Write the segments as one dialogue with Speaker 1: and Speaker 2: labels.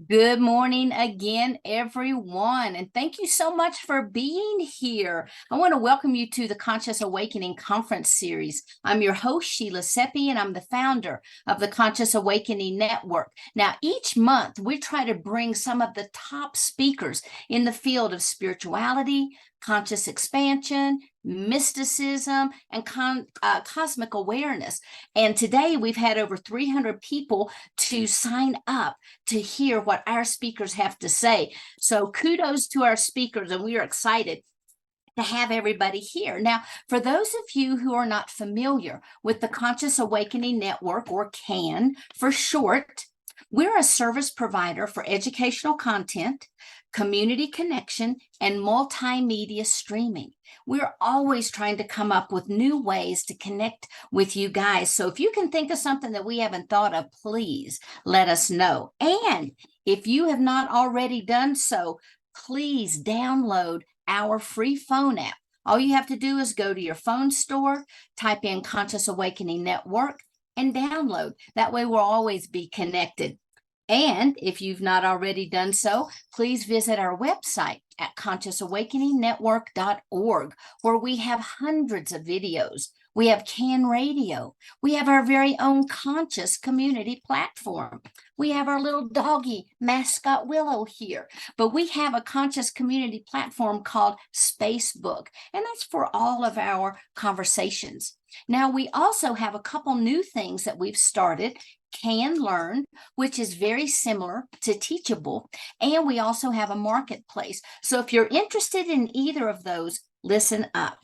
Speaker 1: Good morning again, everyone, and thank you so much for being here. I want to welcome you to the Conscious Awakening Conference Series. I'm your host, Sheila Seppi, and I'm the founder of the Conscious Awakening Network. Now, each month, we try to bring some of the top speakers in the field of spirituality, conscious expansion, mysticism, and cosmic awareness. And today we've had over 300 people to sign up to hear what our speakers have to say. So kudos to our speakers, and we are excited to have everybody here. Now, for those of you who are not familiar with the Conscious Awakening Network, or CAN for short, we're a service provider for educational content, community connection, and multimedia streaming. We're always trying to come up with new ways to connect with you guys. So if you can think of something that we haven't thought of, please let us know. And if you have not already done so, please download our free phone app. All you have to do is go to your phone store, type in Conscious Awakening Network, and download. That way we'll always be connected. And if you've not already done so, please visit our website at consciousawakeningnetwork.org, where we have hundreds of videos. We have CAN Radio. We have our very own conscious community platform. We have our little doggy mascot Willow here. But we have a conscious community platform called Spacebook, and that's for all of our conversations. Now, we also have a couple new things that we've started. Can Learn, which is very similar to Teachable, and we also have a marketplace. So if you're interested in either of those, listen up,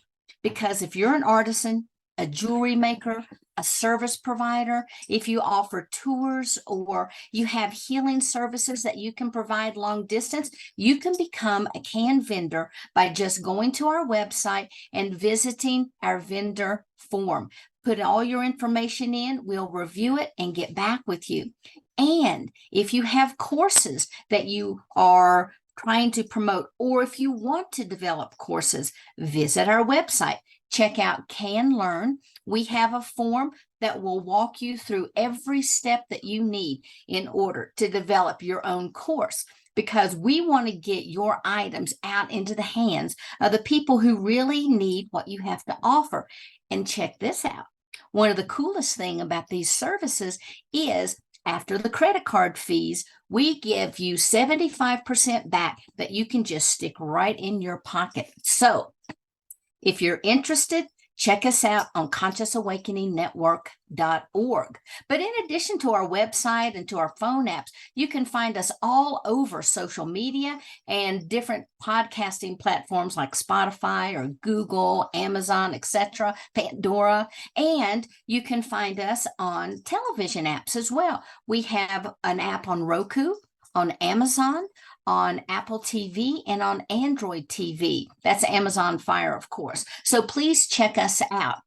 Speaker 1: because if you're an artisan, a jewelry maker, a service provider, if you offer tours or you have healing services that you can provide long distance, you can become a CAN vendor by just going to our website and visiting our vendor form. Put all your information in, we'll review it and get back with you. And if you have courses that you are trying to promote, or if you want to develop courses, visit our website. Check out Can Learn. We have a form that will walk you through every step that you need in order to develop your own course, because we want to get your items out into the hands of the people who really need what you have to offer. And check this out. One of the coolest things about these services is after the credit card fees, we give you 75% back that you can just stick right in your pocket. So if you're interested, check us out on consciousawakeningnetwork.org. But in addition to our website and to our phone apps, you can find us all over social media and different podcasting platforms like Spotify or Google, Amazon, etc., Pandora. And you can find us on television apps as well. We have an app on Roku, on Amazon, on Apple TV, and on Android TV. That's Amazon Fire, of course. So please check us out.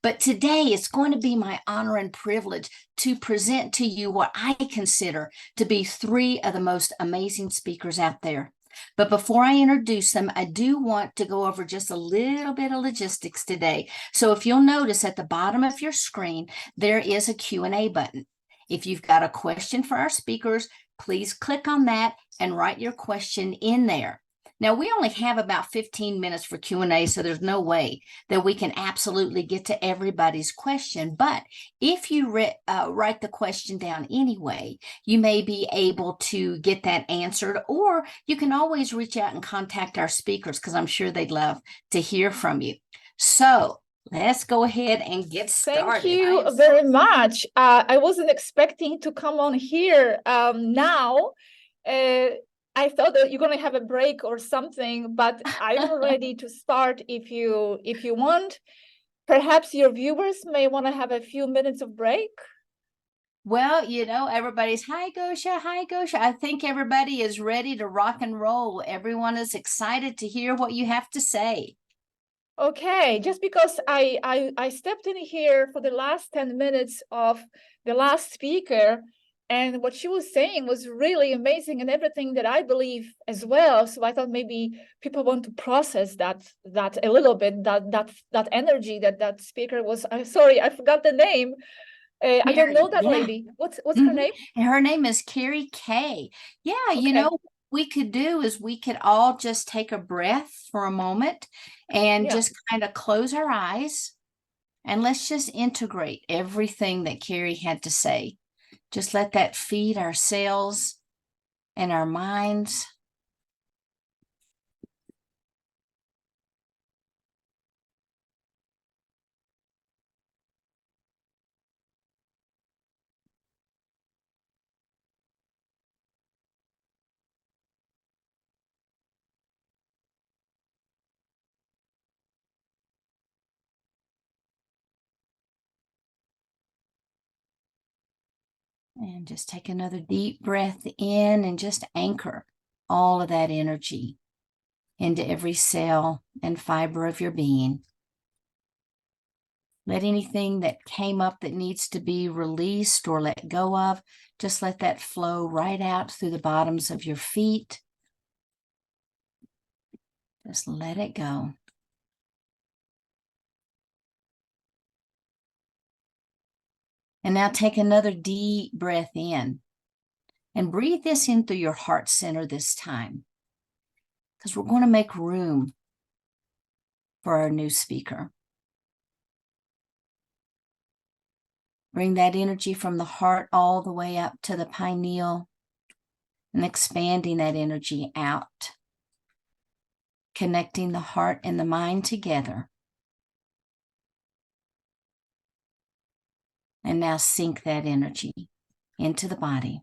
Speaker 1: But today it's going to be my honor and privilege to present to you what I consider to be three of the most amazing speakers out there. But before I introduce them, I do want to go over just a little bit of logistics today. So if you'll notice at the bottom of your screen, there is a Q&A button. If you've got a question for our speakers, please click on that and write your question in there. Now, we only have about 15 minutes for Q&A, so there's no way that we can absolutely get to everybody's question. But if you write the question down anyway, you may be able to get that answered, or you can always reach out and contact our speakers, because I'm sure they'd love to hear from you. So let's go ahead and get started.
Speaker 2: Thank you very much. I wasn't expecting to come on here now. I thought that you're going to have a break or something, but I'm ready to start if you want. Perhaps your viewers may want to have a few minutes of break.
Speaker 1: Well, everybody's, hi, Gosha, hi, Gosha. I think everybody is ready to rock and roll. Everyone is excited to hear what you have to say.
Speaker 2: Okay, just because I stepped in here for the last 10 minutes of the last speaker, and what she was saying was really amazing and everything that I believe as well. So I thought maybe people want to process that a little bit, that energy that speaker was. Sorry, I forgot the name. I don't know that lady. What's her name?
Speaker 1: Her name is Carrie Kay. Yeah, okay. What we could do is we could all just take a breath for a moment and just kind of close our eyes, and let's just integrate everything that Carrie had to say. Just let that feed our cells and our minds. And just take another deep breath in and just anchor all of that energy into every cell and fiber of your being. Let anything that came up that needs to be released or let go of, just let that flow right out through the bottoms of your feet. Just let it go. And now take another deep breath in and breathe this in through your heart center this time, because we're going to make room for our new speaker. Bring that energy from the heart all the way up to the pineal and expanding that energy out, connecting the heart and the mind together. And now sink that energy into the body.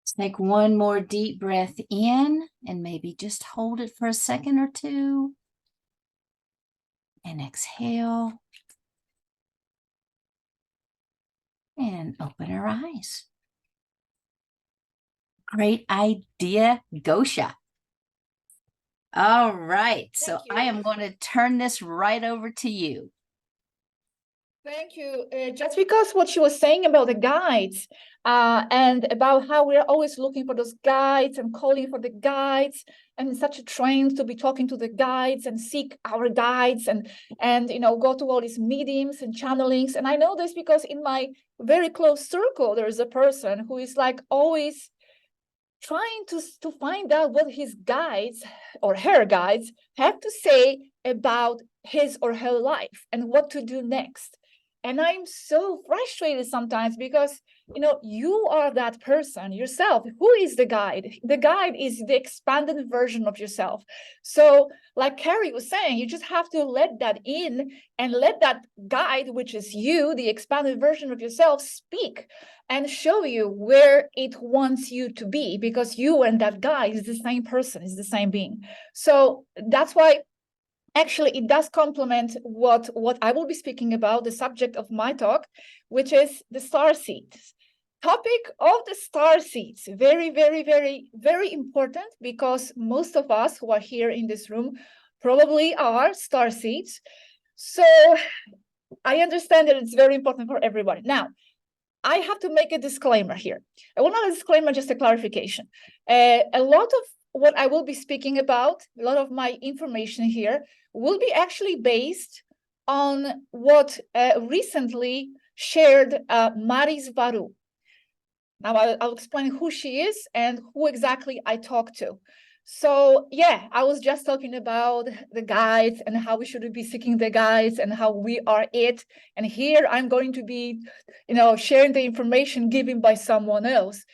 Speaker 1: Let's take one more deep breath in and maybe just hold it for a second or two. And exhale. And open our eyes. Great idea, Gosha. All right, so I am going to turn this right over to you.
Speaker 2: Thank you. Just because what she was saying about the guides and about how we're always looking for those guides and calling for the guides, and such a trend to be talking to the guides and seek our guides and go to all these mediums and channelings. And I know this because in my very close circle, there is a person who is like always trying to find out what his guides or her guides have to say about his or her life and what to do next. And I'm so frustrated sometimes because, you are that person yourself. Who is the guide? The guide is the expanded version of yourself. So like Carrie was saying, you just have to let that in and let that guide, which is you, the expanded version of yourself, speak and show you where it wants you to be, because you and that guide is the same person, is the same being. So that's why actually it does complement what I will be speaking about, the subject of my talk, which is the starseeds. Topic of the starseeds, very, very, very, very important, because most of us who are here in this room probably are starseeds. So I understand that it's very important for everybody. Now, I have to make a disclaimer here. Well, not a disclaimer, just a clarification. A lot of what I will be speaking about, a lot of my information here, will be actually based on what recently shared Mari SWARUU. Now I'll explain who she is and who exactly I talked to. So yeah, I was just talking about the guides and how we should be seeking the guides and how we are it. And here I'm going to be, sharing the information given by someone else.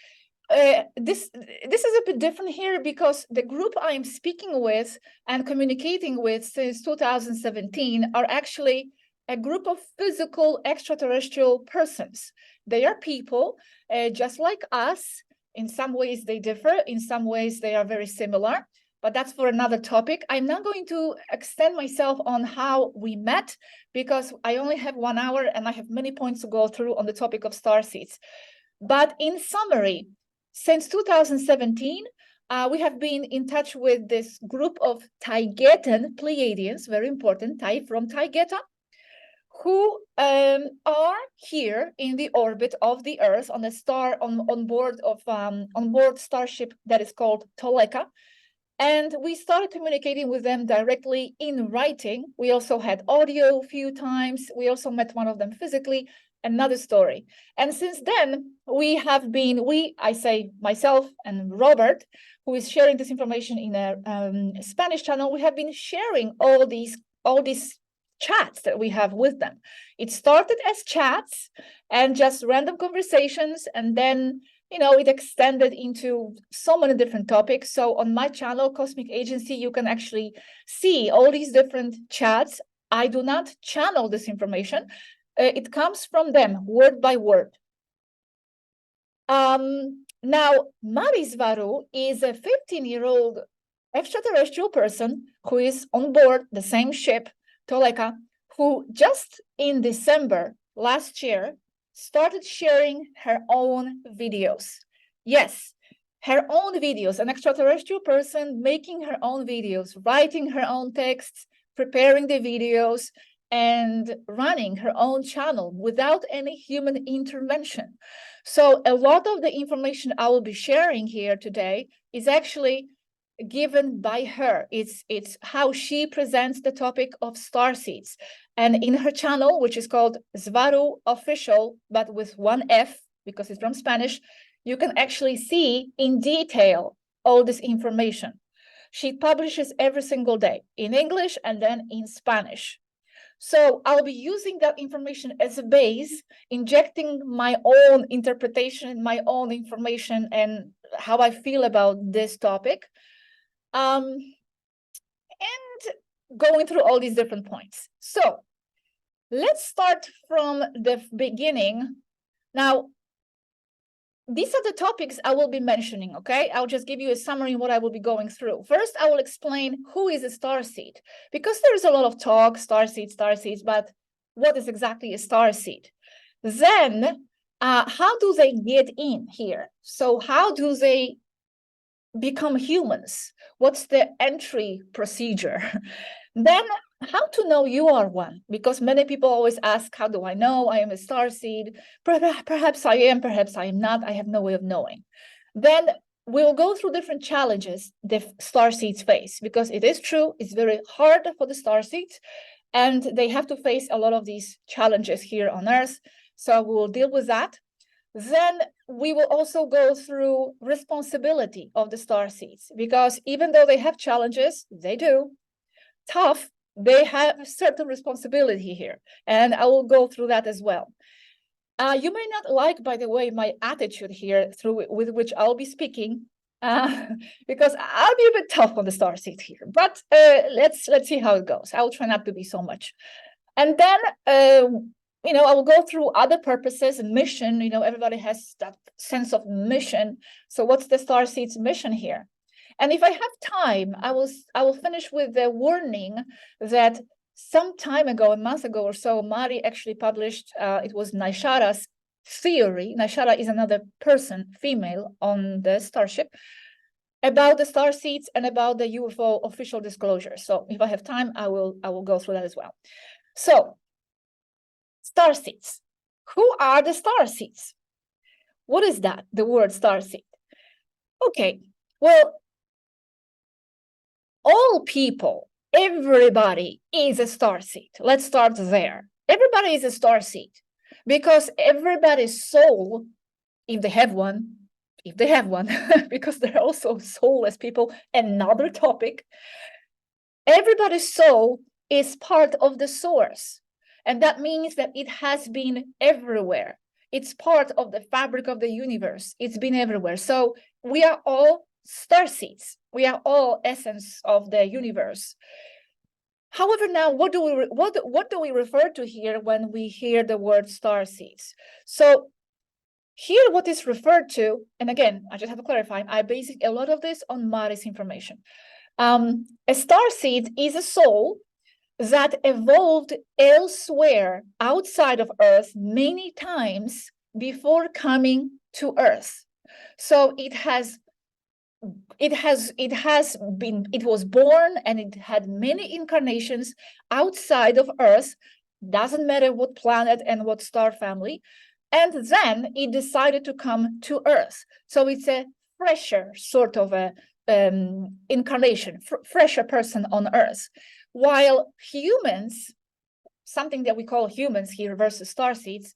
Speaker 2: This is a bit different here because the group I'm speaking with and communicating with since 2017 are actually a group of physical extraterrestrial persons. They are people just like us. In some ways they differ, in some ways they are very similar, but that's for another topic. I'm not going to extend myself on how we met because I only have 1 hour and I have many points to go through on the topic of starseeds. But in summary, since 2017, we have been in touch with this group of Taygetan Pleiadians, very important, from Taygeta, who are here in the orbit of the Earth on a star on board starship that is called Toleka. And we started communicating with them directly in writing. We also had audio a few times. We also met one of them physically. Another story. And since then, we have been, I say myself and Robert, who is sharing this information in a Spanish channel, we have been sharing all these chats that we have with them. It started as chats and just random conversations, and then it extended into so many different topics. So on my channel, Cosmic Agency, you can actually see all these different chats. I do not channel this information. It comes from them, word by word. Now, Mari SWARUU is a 15-year-old extraterrestrial person who is on board the same ship, Toleka, who just in December last year started sharing her own videos. Yes, her own videos, an extraterrestrial person making her own videos, writing her own texts, preparing the videos, and running her own channel without any human intervention. So a lot of the information I will be sharing here today is actually given by her. It's how she presents the topic of starseeds. And in her channel, which is called SWARUU Official, but with one F, because it's from Spanish, you can actually see in detail all this information. She publishes every single day in English and then in Spanish. So I'll be using that information as a base, injecting my own interpretation, my own information, and how I feel about this topic. And going through all these different points. So let's start from the beginning. Now, these are the topics I will be mentioning, okay? I'll just give you a summary of what I will be going through. First, I will explain who is a starseed, because there is a lot of talk, starseeds, but what is exactly a starseed? Then, how do they get in here? So how do they become humans? What's the entry procedure? Then how to know you are one, because many people always ask, how do I know I am a starseed? Perhaps I am, perhaps I am not. I have no way of knowing. Then we'll go through different challenges the starseeds face, because it is true, it's very hard for the starseeds, and they have to face a lot of these challenges here on Earth. So we will deal with that. Then we will also go through responsibility of the starseeds, because even though they have challenges, they do, tough, they have a certain responsibility here. And I will go through that as well. You may not like, by the way, my attitude here with which I'll be speaking, because I'll be a bit tough on the starseeds here. But let's see how it goes. I will try not to be so much. And then I will go through other purposes and mission. Everybody has that sense of mission. So what's the starseeds' mission here? And if I have time, I will finish with the warning that some time ago, a month ago or so, Mari actually published, it was Naishara's theory. Naishara is another person, female, on the starship, about the starseeds and about the UFO official disclosure. So if I have time, I will go through that as well. So, starseeds. Who are the starseeds? What is that, the word starseed? Okay, well, all people, everybody is a starseed. Let's start there. Everybody is a starseed because everybody's soul, if they have one, because they're also soulless people, another topic, everybody's soul is part of the source. And that means that it has been everywhere. It's part of the fabric of the universe. It's been everywhere. So we are all starseeds. We are all essence of the universe. However, now what do we refer to here when we hear the word starseeds? So here, what is referred to, and again, I just have to clarify, I base a lot of this on Mari's information. A starseed is a soul that evolved elsewhere outside of Earth many times before coming to Earth. So it was born and it had many incarnations outside of Earth, doesn't matter what planet and what star family, and then it decided to come to Earth. So it's a fresher sort of a incarnation, fresher person on Earth. While humans, something that we call humans here versus starseeds,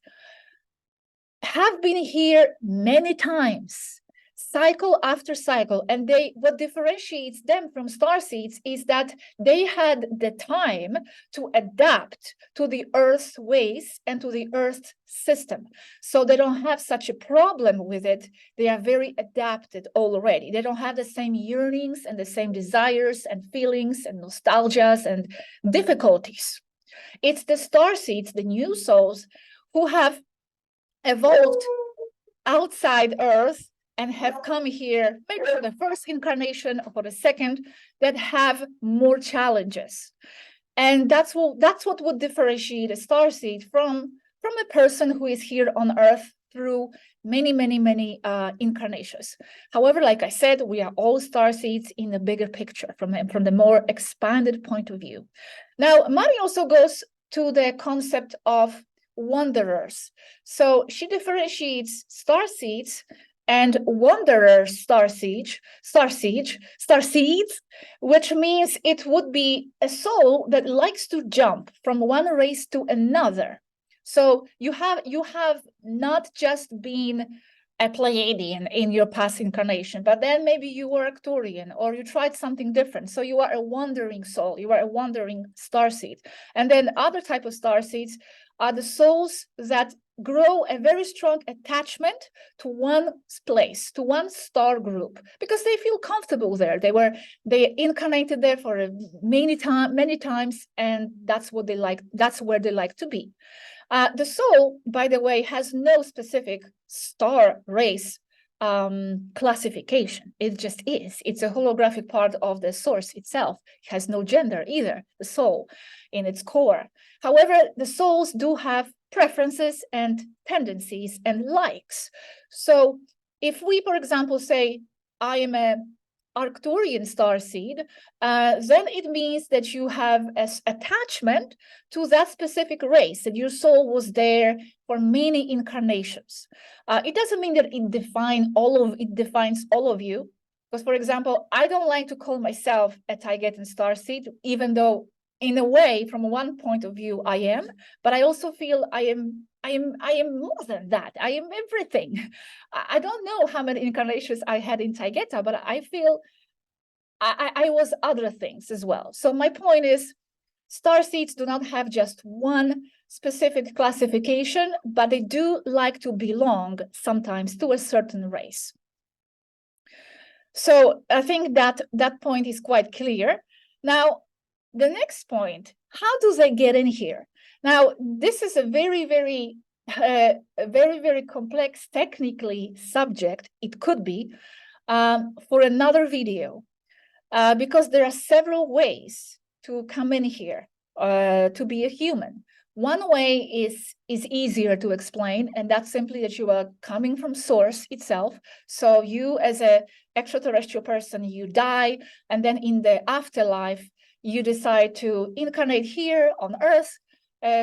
Speaker 2: have been here many times, cycle after cycle, and what differentiates them from starseeds is that they had the time to adapt to the Earth's ways and to the Earth's system. So they don't have such a problem with it. They are very adapted already. They don't have the same yearnings and the same desires and feelings and nostalgias and difficulties. It's the starseeds, the new souls, who have evolved outside Earth and have come here, maybe for the first incarnation or for the second, that have more challenges. And that's what would differentiate a starseed from a person who is here on Earth through many incarnations. However, like I said, we are all starseeds in the bigger picture from the more expanded point of view. Now, Mari also goes to the concept of wanderers. So she differentiates starseeds and wanderer starseeds, which means it would be a soul that likes to jump from one race to another. So you have not just been a Pleiadian in your past incarnation, but then maybe you were Arcturian or you tried something different. So you are a wandering soul, you are a wandering starseed. And then other type of starseeds are the souls that grow a very strong attachment to one place, to one star group, because they feel comfortable there. They incarnated there for many times, and that's what they like. That's where they like to be. The soul, by the way, has no specific star race classification. It just is. It's a holographic part of the source itself. It has no gender either, the soul in its core. However, the souls do have preferences and tendencies and likes. So if we, for example, say, I am a Arcturian starseed, then it means that you have an attachment to that specific race, that your soul was there for many incarnations. It doesn't mean that it defines all of you, because, for example, I don't like to call myself a Taigetan starseed, even though in a way, from one point of view, I am, but I also feel I am more than that. I am everything. I don't know how many incarnations I had in Taigeta, but I feel I was other things as well. So my point is, starseeds do not have just one specific classification, but they do like to belong sometimes to a certain race. So I think that point is quite clear. Now, the next point, how do they get in here? Now, this is a very complex technically subject. It could be for another video, because there are several ways to come in here to be a human. One way is easier to explain, and that's simply that you are coming from source itself. So you, as an extraterrestrial person, you die, and then in the afterlife, you decide to incarnate here on Earth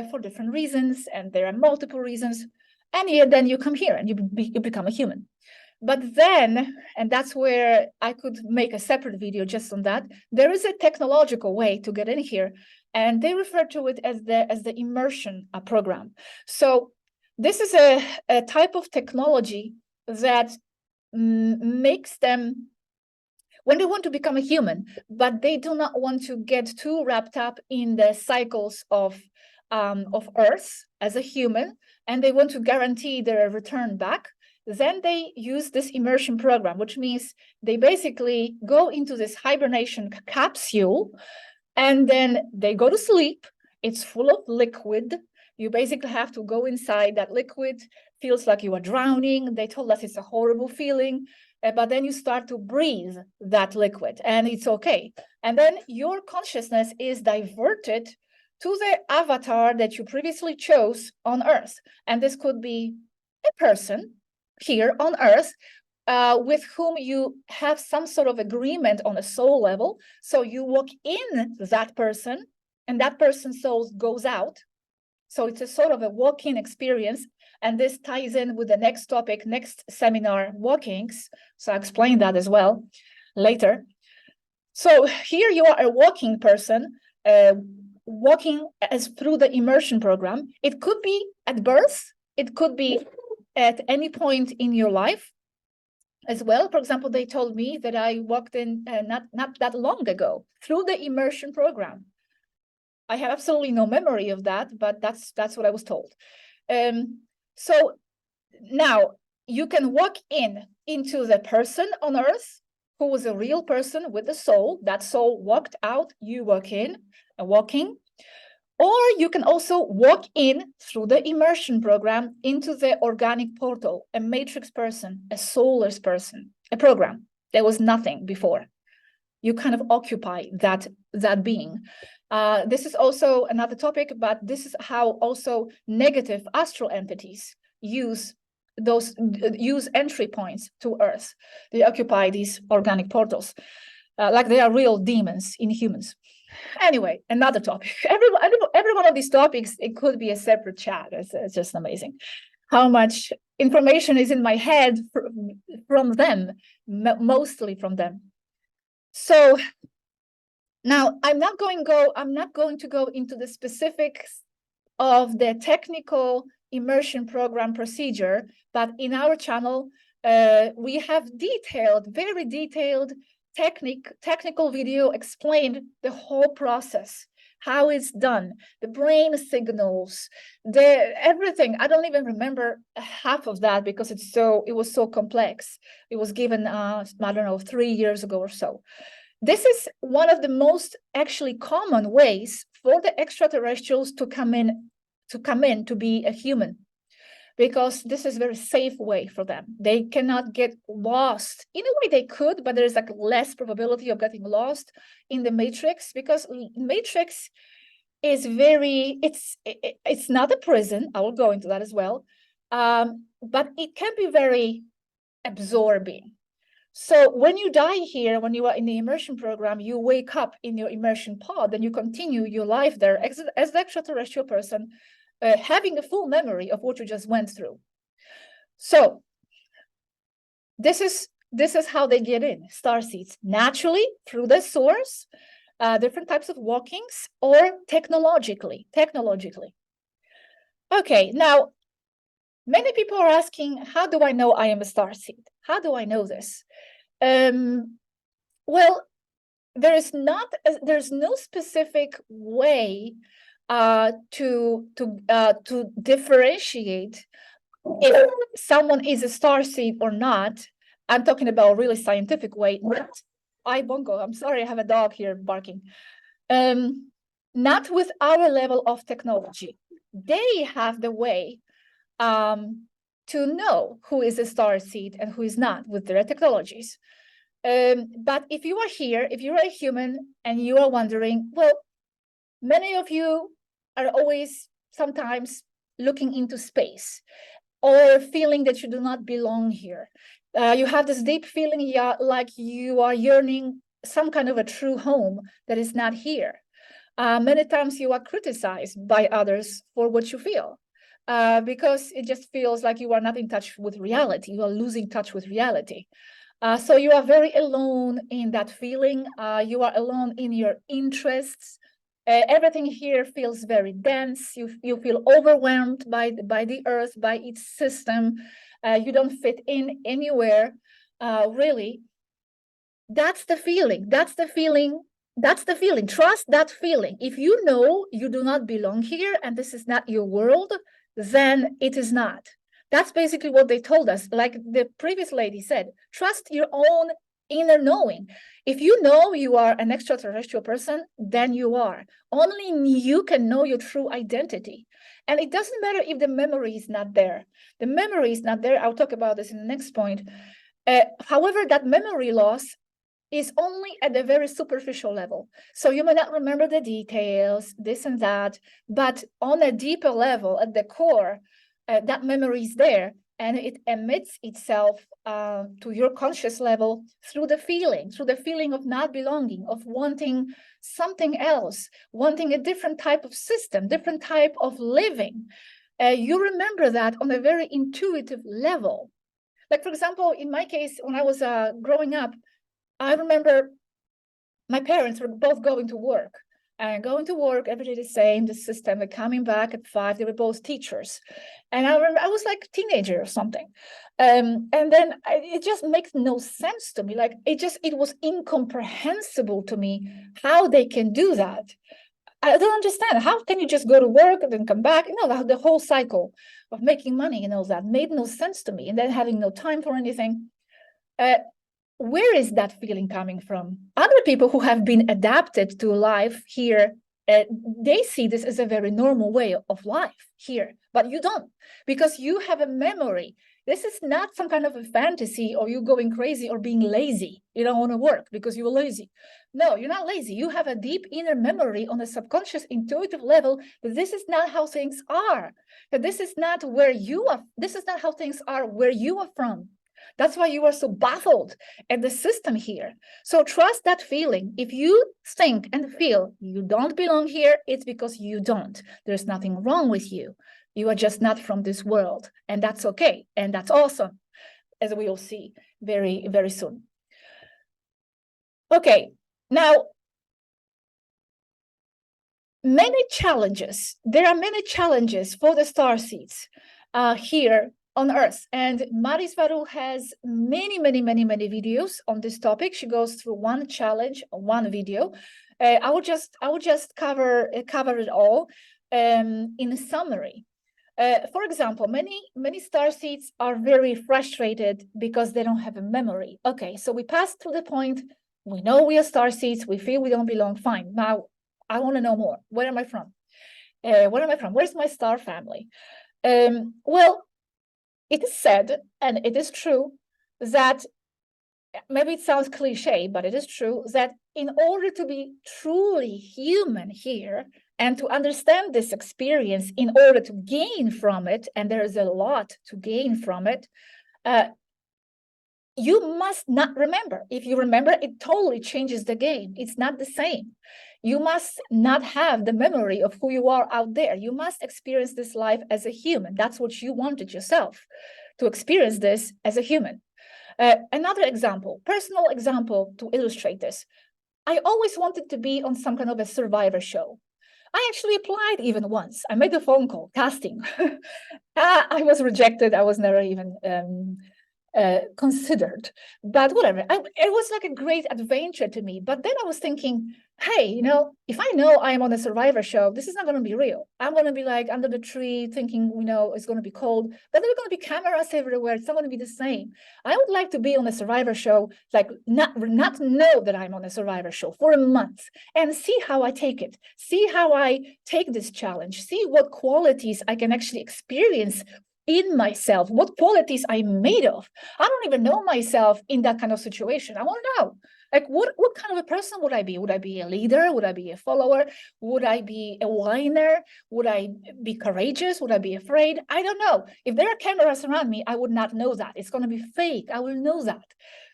Speaker 2: for different reasons, and there are multiple reasons, and then you come here and you become a human. But then, and that's where I could make a separate video just on that, there is a technological way to get in here, and they refer to it as the immersion program. So this is a type of technology that makes them, when they want to become a human, but they do not want to get too wrapped up in the cycles of Earth as a human, and they want to guarantee their return back, then they use this immersion program, which means they basically go into this hibernation capsule, and then they go to sleep. It's full of liquid. You basically have to go inside that liquid. Feels like you are drowning. They told us it's a horrible feeling, but then you start to breathe that liquid, and it's okay. And then your consciousness is diverted to the avatar that you previously chose on Earth. And this could be a person here on Earth with whom you have some sort of agreement on a soul level. So you walk in that person, and that person's soul goes out. So it's a sort of a walk-in experience. And this ties in with the next topic, next seminar, walkings. So I'll explain that as well later. So here you are a walking person, walking as through the immersion program. It could be at birth. It could be at any point in your life as well. For example, they told me that I walked in not that long ago through the immersion program. I have absolutely no memory of that, but that's what I was told. So now you can walk into the person on Earth who was a real person with a soul. That soul walked out, you walk in, walking. Or you can also walk in through the immersion program into the organic portal, a matrix person, a soulless person, a program. There was nothing before. You kind of occupy that being. This is also another topic, but this is how also negative astral entities use entry points to Earth. They occupy these organic portals, like they are real demons in humans. Anyway, another topic. Every one of these topics, it could be a separate chat. It's just amazing how much information is in my head from them, mostly from them. So now I'm not going to go into the specifics of the technical immersion program procedure, but in our channel, we have very detailed technical video explained the whole process, how it's done, the brain signals, everything. I don't even remember half of that because it was so complex. It was given I don't know, 3 years ago or so. This is one of the most actually common ways for the extraterrestrials to come in to be a human, because this is a very safe way for them. They cannot get lost. In a way they could, but there's like less probability of getting lost in the matrix, because matrix is it's not a prison. I will go into that as well. But it can be very absorbing. So when you die here, when you are in the immersion program, you wake up in your immersion pod and you continue your life there as the extraterrestrial person, having a full memory of what you just went through. So this is how they get in, starseeds, naturally through the source, different types of walkings, or technologically. Okay, now many people are asking, how do I know I am a starseed? How do I know this? Well, there's no specific way to differentiate if someone is a starseed or not. I'm talking about a really scientific way. Bongo, I'm sorry, I have a dog here barking. Not with our level of technology. They have the way to know who is a starseed and who is not with their technologies. But if you are here, if you're a human and you are wondering, well, many of you are always sometimes looking into space or feeling that you do not belong here. You have this deep feeling like you are yearning some kind of a true home that is not here. Many times you are criticized by others for what you feel. because it just feels like you are not in touch with reality. You are losing touch with reality. So you are very alone in that feeling. You are alone in your interests. Everything here feels very dense. You feel overwhelmed by the earth, by its system. You don't fit in anywhere, really. That's the feeling. That's the feeling. That's the feeling. Trust that feeling. If you know you do not belong here and this is not your world, then it is not. That's basically what they told us. Like the previous lady said, trust your own inner knowing. If you know you are an extraterrestrial person, then you are. Only you can know your true identity. And it doesn't matter if the memory is not there. The memory is not there. I'll talk about this in the next point. However, that memory loss is only at a very superficial level. So you may not remember the details, this and that, but on a deeper level, at the core, that memory is there, and it emits itself to your conscious level through the feeling of not belonging, of wanting something else, wanting a different type of system, different type of living. You remember that on a very intuitive level. Like, for example, in my case, when I was growing up, I remember my parents were both going to work every day the same, the system, they're coming back at 5, they were both teachers. And I remember I was like a teenager or something. And then it just makes no sense to me. Like it was incomprehensible to me how they can do that. I don't understand. How can you just go to work and then come back? The whole cycle of making money and all that made no sense to me. And then having no time for anything. Where is that feeling coming from? Other people who have been adapted to life here, they see this as a very normal way of life here, but you don't, because you have a memory. This is not some kind of a fantasy or you going crazy or being lazy. You don't want to work because you're lazy. No, you're not lazy. You have a deep inner memory on a subconscious intuitive level that this is not how things are, that this is not where you are. This is not how things are where you are from. That's why you are so baffled at the system here. So trust that feeling. If you think and feel you don't belong here, it's because you don't. There's nothing wrong with you. You are just not from this world. And that's okay. And that's awesome, as we will see very, very soon. Okay, now, many challenges. There are many challenges for the starseeds here on Earth, and SWARUU has many videos on this topic. She goes through one challenge, one video. I will just cover it all in a summary. For example, many starseeds are very frustrated because they don't have a memory. Okay, so we passed through the point. We know we are starseeds. We feel we don't belong. Fine. Now, I want to know more. Where am I from? Where am I from? Where's my star family? Well, it is said, and it is true, that maybe it sounds cliche, but it is true that in order to be truly human here and to understand this experience, in order to gain from it, and there is a lot to gain from it, you must not remember. If you remember, it totally changes the game. It's not the same. You must not have the memory of who you are out there. You must experience this life as a human. That's what you wanted yourself, to experience this as a human. Another example, personal example to illustrate this. I always wanted to be on some kind of a survivor show. I actually applied even once. I made a phone call, casting. I was rejected. I was never even considered, but whatever. It was like a great adventure to me. But then I was thinking, hey, if I know I am on a survivor show, this is not going to be real. I'm going to be like under the tree thinking, it's going to be cold, but there are going to be cameras everywhere. It's not going to be the same. I would like to be on a survivor show, like not know that I'm on a survivor show for a month and see how I take it, see how I take this challenge, see what qualities I can actually experience in myself, what qualities I'm made of. I don't even know myself in that kind of situation. I want to know, like, what kind of a person would I be? Would I be a leader? Would I be a follower? Would I be a whiner? Would I be courageous? Would I be afraid? I don't know. If there are cameras around me, I would not know that. It's going to be fake. I will know that.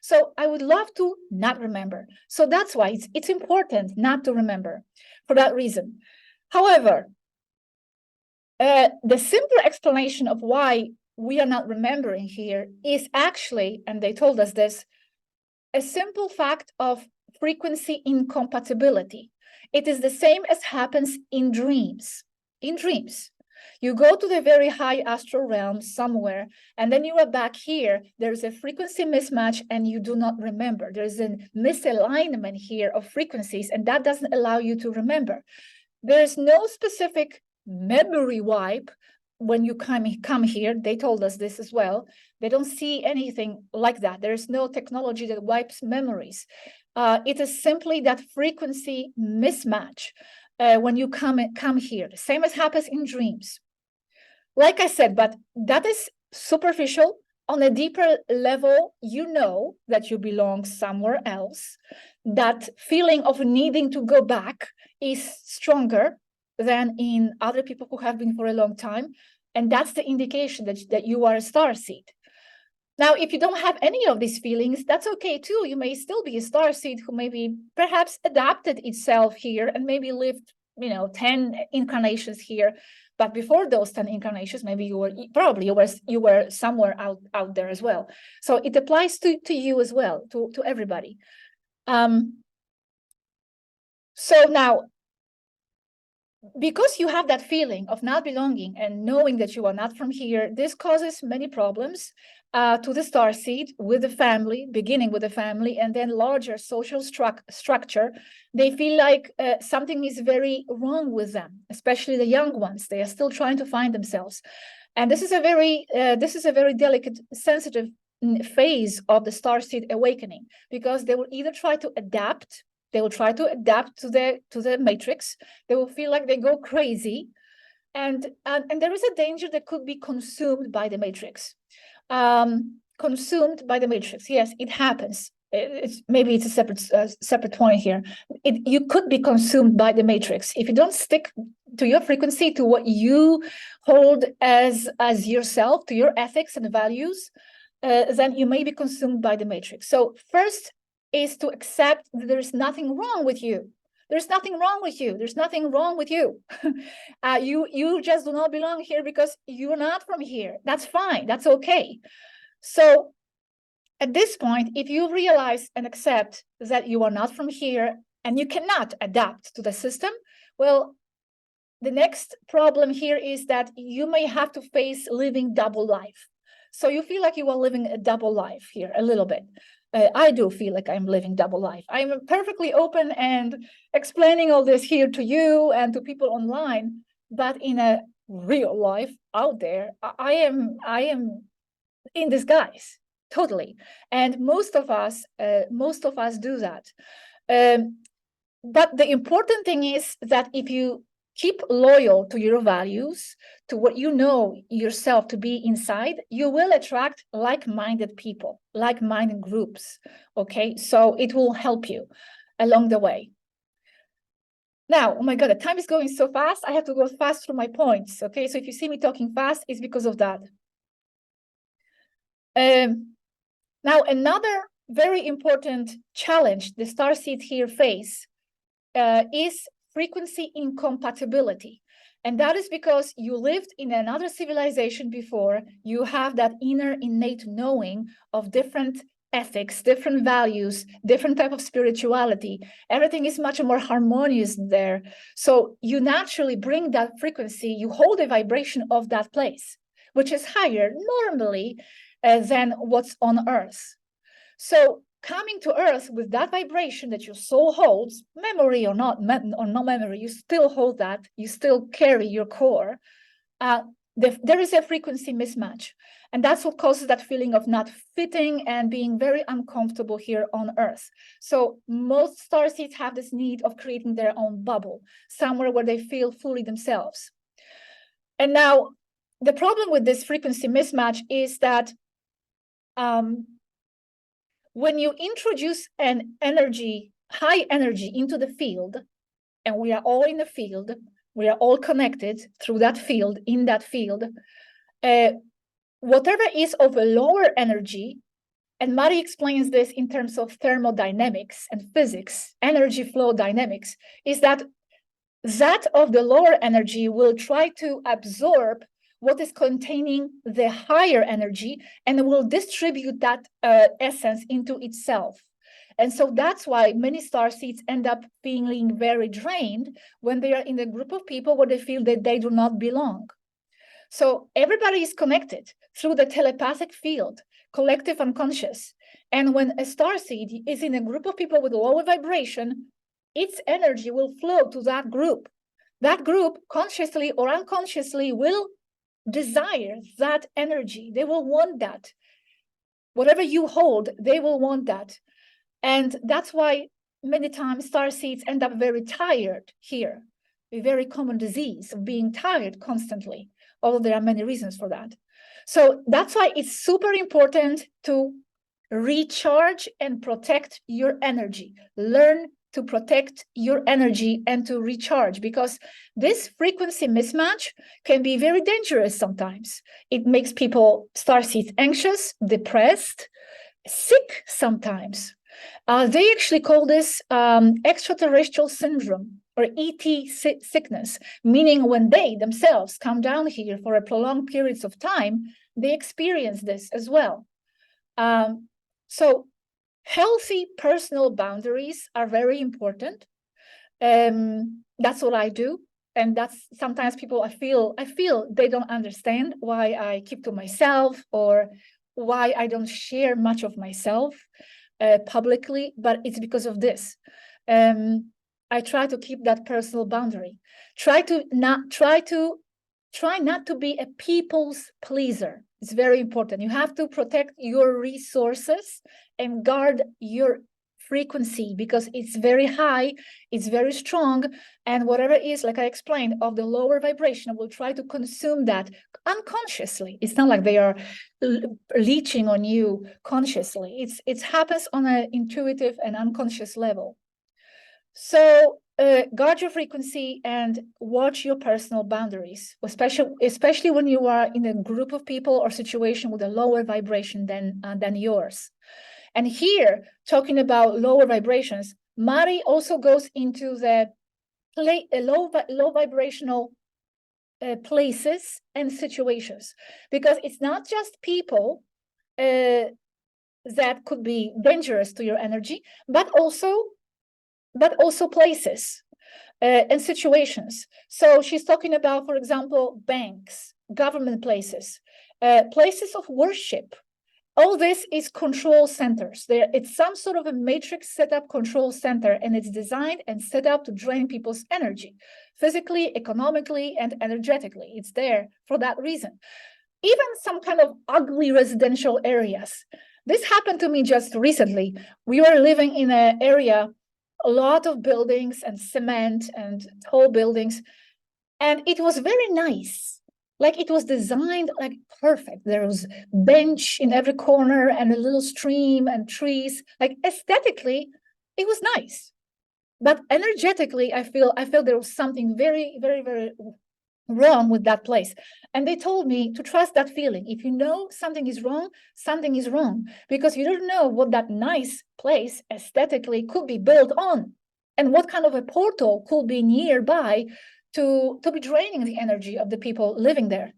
Speaker 2: So I would love to not remember. So that's why it's important not to remember for that reason. However, The simple explanation of why we are not remembering here is actually, and they told us this, a simple fact of frequency incompatibility. It is the same as happens in dreams. In dreams, you go to the very high astral realm somewhere, and then you are back here. There's a frequency mismatch, and you do not remember. There's a misalignment here of frequencies, and that doesn't allow you to remember. There's no specific memory wipe when you come here. They told us this as well. They don't see anything like that. There's no technology that wipes memories. It is simply that frequency mismatch when you come here. The same as happens in dreams. Like I said, but that is superficial. On a deeper level, you know that you belong somewhere else. That feeling of needing to go back is stronger than in other people who have been for a long time. And that's the indication that you are a starseed. Now, if you don't have any of these feelings, that's okay too. You may still be a starseed who maybe perhaps adapted itself here and maybe lived, 10 incarnations here. But before those 10 incarnations, maybe you were somewhere out there as well. So it applies to you as well, to everybody. So now, because you have that feeling of not belonging and knowing that you are not from here, this causes many problems to the starseed with the family, beginning with the family, and then larger social structure. They feel like something is very wrong with them, especially the young ones. They are still trying to find themselves. And this is a very delicate, sensitive phase of the starseed awakening, because they will either try to adapt. They will try to adapt to the matrix. They will feel like they go crazy, and there is a danger that could be consumed by the matrix. Consumed by the matrix. Yes, it happens. Maybe it's a separate point here. You could be consumed by the matrix if you don't stick to your frequency, to what you hold as yourself, to your ethics and values. Then you may be consumed by the matrix. So first is to accept that there's nothing wrong with you. There's nothing wrong with you. There's nothing wrong with you. You just do not belong here because you're not from here. That's fine. That's okay. So at this point, if you realize and accept that you are not from here and you cannot adapt to the system, well, the next problem here is that you may have to face living double life. So you feel like you are living a double life here a little bit. I do feel like I'm living double life. I'm perfectly open and explaining all this here to you and to people online, but in a real life out there, I am in disguise, totally. And most of us do that. But the important thing is that if you keep loyal to your values, to what you know yourself to be inside, you will attract like-minded people, like-minded groups, okay? So it will help you along the way. Now, oh my God, the time is going so fast. I have to go fast through my points, okay? So if you see me talking fast, it's because of that. Now, another very important challenge the starseeds here face is frequency incompatibility. And that is because you lived in another civilization before. You have that inner innate knowing of different ethics, different values, different type of spirituality. Everything is much more harmonious there. So you naturally bring that frequency, you hold the vibration of that place, which is higher normally than what's on Earth. So coming to Earth with that vibration that your soul holds, memory or not, no memory, you still hold that, you still carry your core. There is a frequency mismatch. And that's what causes that feeling of not fitting and being very uncomfortable here on Earth. So most starseeds have this need of creating their own bubble, somewhere where they feel fully themselves. And now, the problem with this frequency mismatch is that when you introduce an energy, high energy into the field, and we are all in the field, we are all connected through that field, in that field, whatever is of a lower energy, and Mari explains this in terms of thermodynamics and physics, energy flow dynamics, is that that of the lower energy will try to absorb what is containing the higher energy and will distribute that essence into itself. And so that's why many starseeds end up feeling very drained when they are in a group of people where they feel that they do not belong. So everybody is connected through the telepathic field, collective unconscious. And when a starseed is in a group of people with lower vibration, its energy will flow to that group. That group, consciously or unconsciously, will desire that energy. They will want that. Whatever you hold, they will want that. And that's why many times starseeds end up very tired here, a very common disease of being tired constantly, although there are many reasons for that. So that's why it's super important to recharge and protect your energy. Learn to protect your energy and to recharge, because this frequency mismatch can be very dangerous sometimes. It makes people, starseeds, anxious, depressed, sick sometimes. They actually call this extraterrestrial syndrome, or ET sickness, meaning when they themselves come down here for a prolonged periods of time, they experience this as well. So healthy personal boundaries are very important. That's what I do. And that's sometimes people, I feel they don't understand why I keep to myself, or why I don't share much of myself publicly, but it's because of this. I try to keep that personal boundary. Try not to be a people's pleaser. It's very important. You have to protect your resources and guard your frequency, because it's very high, it's very strong, and whatever is, like I explained, of the lower vibration will try to consume that unconsciously. It's not like they are leeching on you consciously. It happens on an intuitive and unconscious level. So guard your frequency and watch your personal boundaries, especially when you are in a group of people or situation with a lower vibration than yours. And here, talking about lower vibrations, Mari also goes into the low vibrational places and situations, because it's not just people that could be dangerous to your energy, but also places and situations. So she's talking about, for example, banks, government places, places of worship. All this is control centers. It's some sort of a matrix setup control center, and it's designed and set up to drain people's energy, physically, economically, and energetically. It's there for that reason. Even some kind of ugly residential areas. This happened to me just recently. We were living in an area, a lot of buildings and cement and tall buildings, and it was very nice. Like, it was designed like perfect. There was bench in every corner and a little stream and trees. Like, aesthetically, it was nice. But energetically, I feel there was something very, very, very wrong with that place. And they told me to trust that feeling. If you know something is wrong, something is wrong, because you don't know what that nice place aesthetically could be built on, and what kind of a portal could be nearby to be draining the energy of the people living there.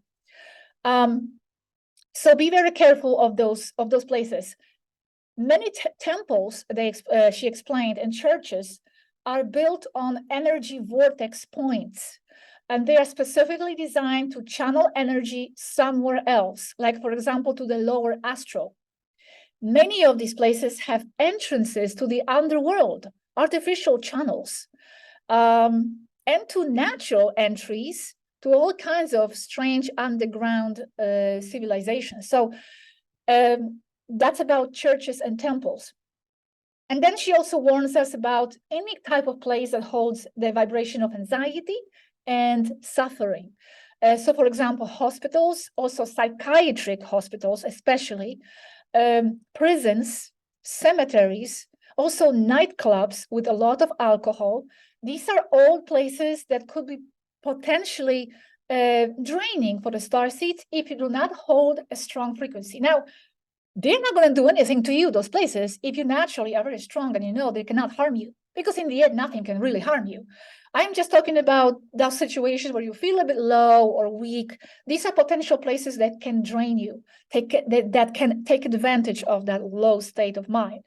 Speaker 2: So be very careful of those places. Many temples, she explained, and churches are built on energy vortex points, and they are specifically designed to channel energy somewhere else, like, for example, to the lower astral. Many of these places have entrances to the underworld, artificial channels, and to natural entries to all kinds of strange underground civilizations. So that's about churches and temples. And then she also warns us about any type of place that holds the vibration of anxiety and suffering. So, for example, hospitals, also psychiatric hospitals, especially, prisons, cemeteries, also nightclubs with a lot of alcohol. These are all places that could be potentially draining for the starseeds if you do not hold a strong frequency. Now, they're not going to do anything to you, those places, if you naturally are very strong and you know they cannot harm you. because in the end, nothing can really harm you. I'm just talking about those situations where you feel a bit low or weak. These are potential places that can drain you, that can take advantage of that low state of mind.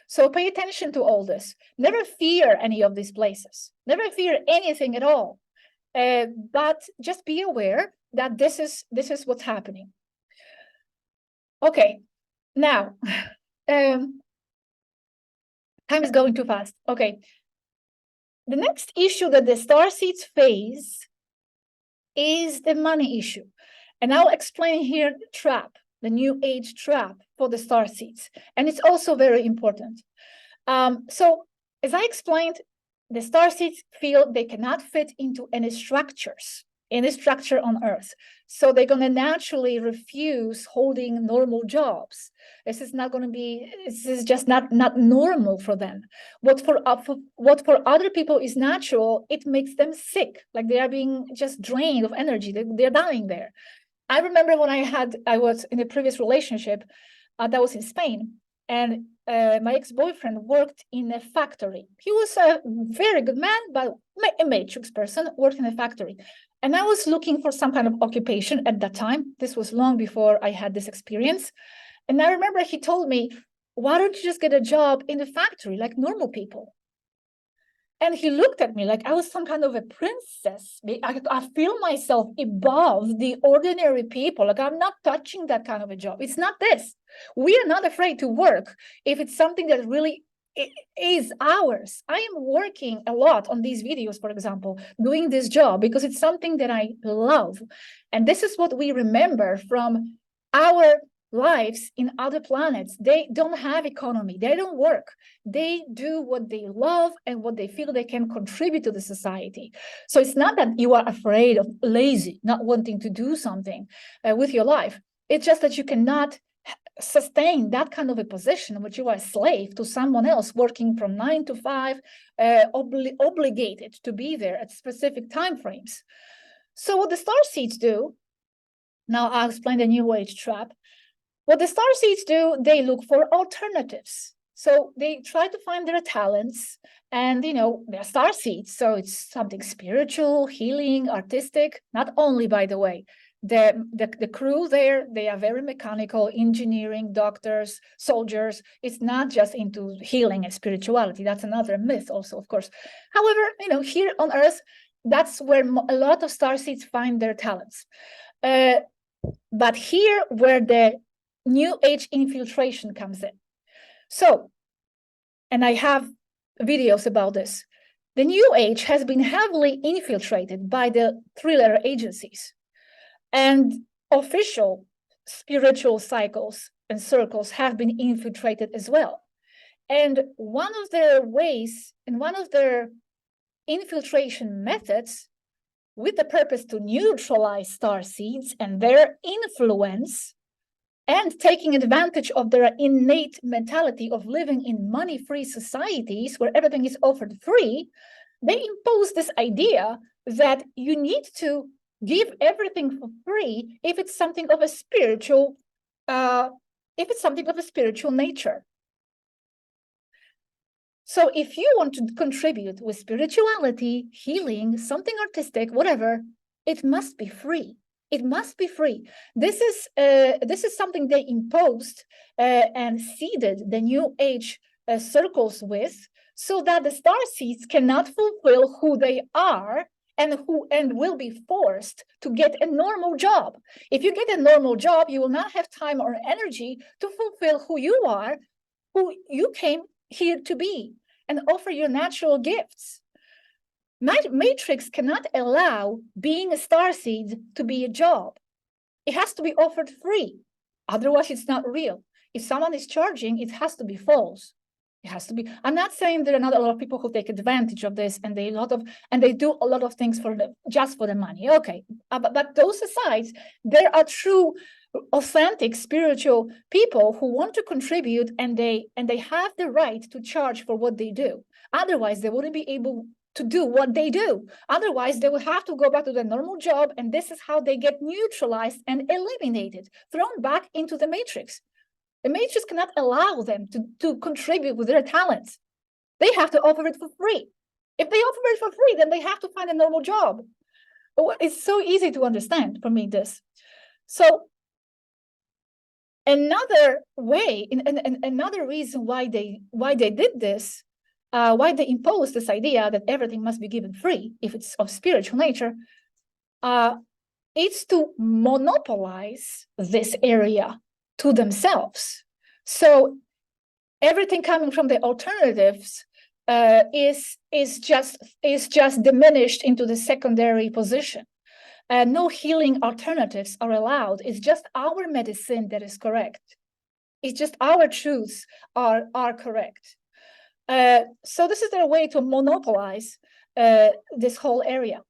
Speaker 2: So pay attention to all this. Never fear any of these places. Never fear anything at all. But just be aware that this is what's happening. Okay, now, time is going too fast. Okay. The next issue that the starseeds face is the money issue. And I'll explain here the trap, the new age trap for the starseeds. And it's also very important. So as I explained, the starseeds feel they cannot fit into any structure on Earth. So they're going to naturally refuse holding normal jobs. This is just not normal for them. What for other people is natural, it makes them sick, like they are being just drained of energy. They're dying there. I remember when I was in a previous relationship that was in Spain, and my ex-boyfriend worked in a factory. He was a very good man, but a matrix person, worked in a factory. And I was looking for some kind of occupation at that time. This was long before I had this experience. And I remember he told me, why don't you just get a job in the factory like normal people? And he looked at me like I was some kind of a princess. I feel myself above the ordinary people. Like I'm not touching that kind of a job. It's not this. We are not afraid to work if it's something that really is ours. I am working a lot on these videos, for example, doing this job because it's something that I love. And this is what we remember from our lives in other planets. They don't have economy. They don't work. They do what they love and what they feel they can contribute to the society. So it's not that you are afraid of lazy, not wanting to do something with your life. It's just that you cannot sustain that kind of a position in which you are a slave to someone else working from 9 to 5, obligated to be there at specific time frames. So what the starseeds do, now I'll explain the new age trap. What the starseeds do, they look for alternatives. So they try to find their talents, and they're starseeds, so it's something spiritual, healing, artistic. Not only, by the way, the crew there, they are very mechanical, engineering, doctors, soldiers. It's not just into healing and spirituality. That's another myth also, of course. However, here on Earth, that's where a lot of starseeds find their talents. But here where the new age infiltration comes in. So, and I have videos about this. The new age has been heavily infiltrated by the thriller agencies, and official spiritual cycles and circles have been infiltrated as well. And one of their ways and one of their infiltration methods, with the purpose to neutralize starseeds and their influence, and taking advantage of their innate mentality of living in money-free societies where everything is offered free, they impose this idea that you need to give everything for free if it's something of a spiritual, nature. So if you want to contribute with spirituality, healing, something artistic, whatever, it must be free. It must be free. This is something they imposed and seeded the new age circles with, so that the starseeds cannot fulfill who they are and will be forced to get a normal job. If you get a normal job, you will not have time or energy to fulfill who you are, who you came here to be, and offer your natural gifts. Matrix cannot allow being a starseed to be a job. It has to be offered free. Otherwise, it's not real. If someone is charging, it has to be false. It has to be. I'm not saying there are not a lot of people who take advantage of this, and they do a lot of things just for the money. Okay, but those aside, there are true, authentic spiritual people who want to contribute, and they have the right to charge for what they do. Otherwise, they wouldn't be able to do what they do. Otherwise, they will have to go back to their normal job, and this is how they get neutralized and eliminated, thrown back into the matrix. The matrix cannot allow them to contribute with their talents. They have to offer it for free. If they offer it for free, then they have to find a normal job. It's so easy to understand for me, this. So another way, and another reason why they did this, why they imposed this idea that everything must be given free if it's of spiritual nature, it's to monopolize this area to themselves. So everything coming from the alternatives is just diminished into the secondary position. No healing alternatives are allowed. It's just our medicine that is correct. It's just our truths are correct. So this is their way to monopolize this whole area.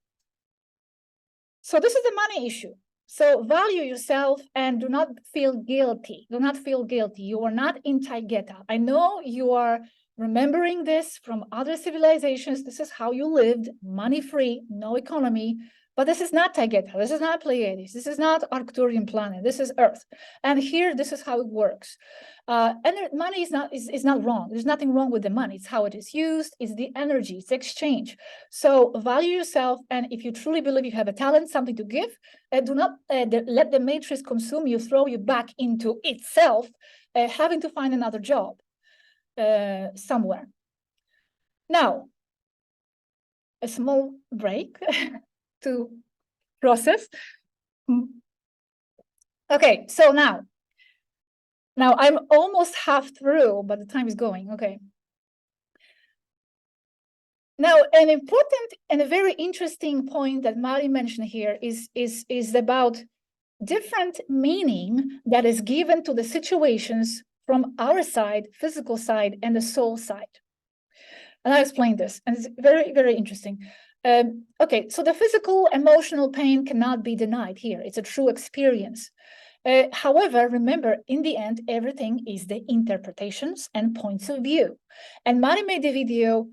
Speaker 2: So this is the money issue. So value yourself and do not feel guilty. Do not feel guilty. You are not in Taygeta. I know you are remembering this from other civilizations. This is how you lived, money-free, no economy. But this is not Taygeta. This is not Pleiades. This is not Arcturian planet. This is Earth. And here, this is how it works. And money is not wrong. There's nothing wrong with the money. It's how it is used. It's the energy. It's exchange. So value yourself. And if you truly believe you have a talent, something to give, do not let the matrix consume you, throw you back into itself, having to find another job somewhere. Now, a small break to process. Okay, so now I'm almost half through, but the time is going. Okay. Now, an important and a very interesting point that Mari mentioned here is about different meaning that is given to the situations from our side, physical side, and the soul side. And I'll explain this, and it's very, very interesting. Okay, so the physical, emotional pain cannot be denied here. It's a true experience. However, remember, in the end, everything is the interpretations and points of view. And Mari made the video,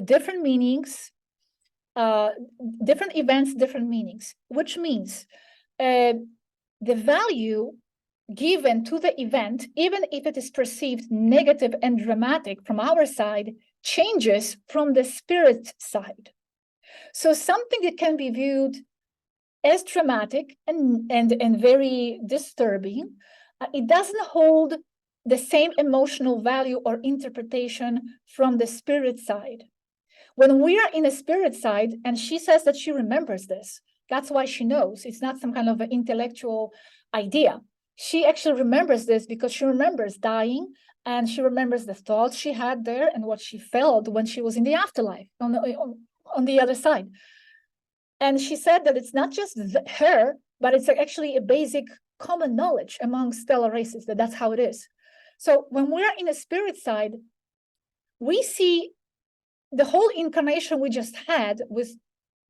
Speaker 2: different meanings, different events, different meanings, which means the value given to the event, even if it is perceived negative and dramatic from our side, changes from the spirit side. So something that can be viewed as dramatic and very disturbing, it doesn't hold the same emotional value or interpretation from the spirit side. When we are in a spirit side, and she says that she remembers this, that's why she knows. It's not some kind of an intellectual idea. She actually remembers this because she remembers dying, and she remembers the thoughts she had there and what she felt when she was in the afterlife on the other side. And she said that it's not just her, but it's actually a basic common knowledge among stellar races, that's how it is. So when we're in a spirit side, we see the whole incarnation we just had with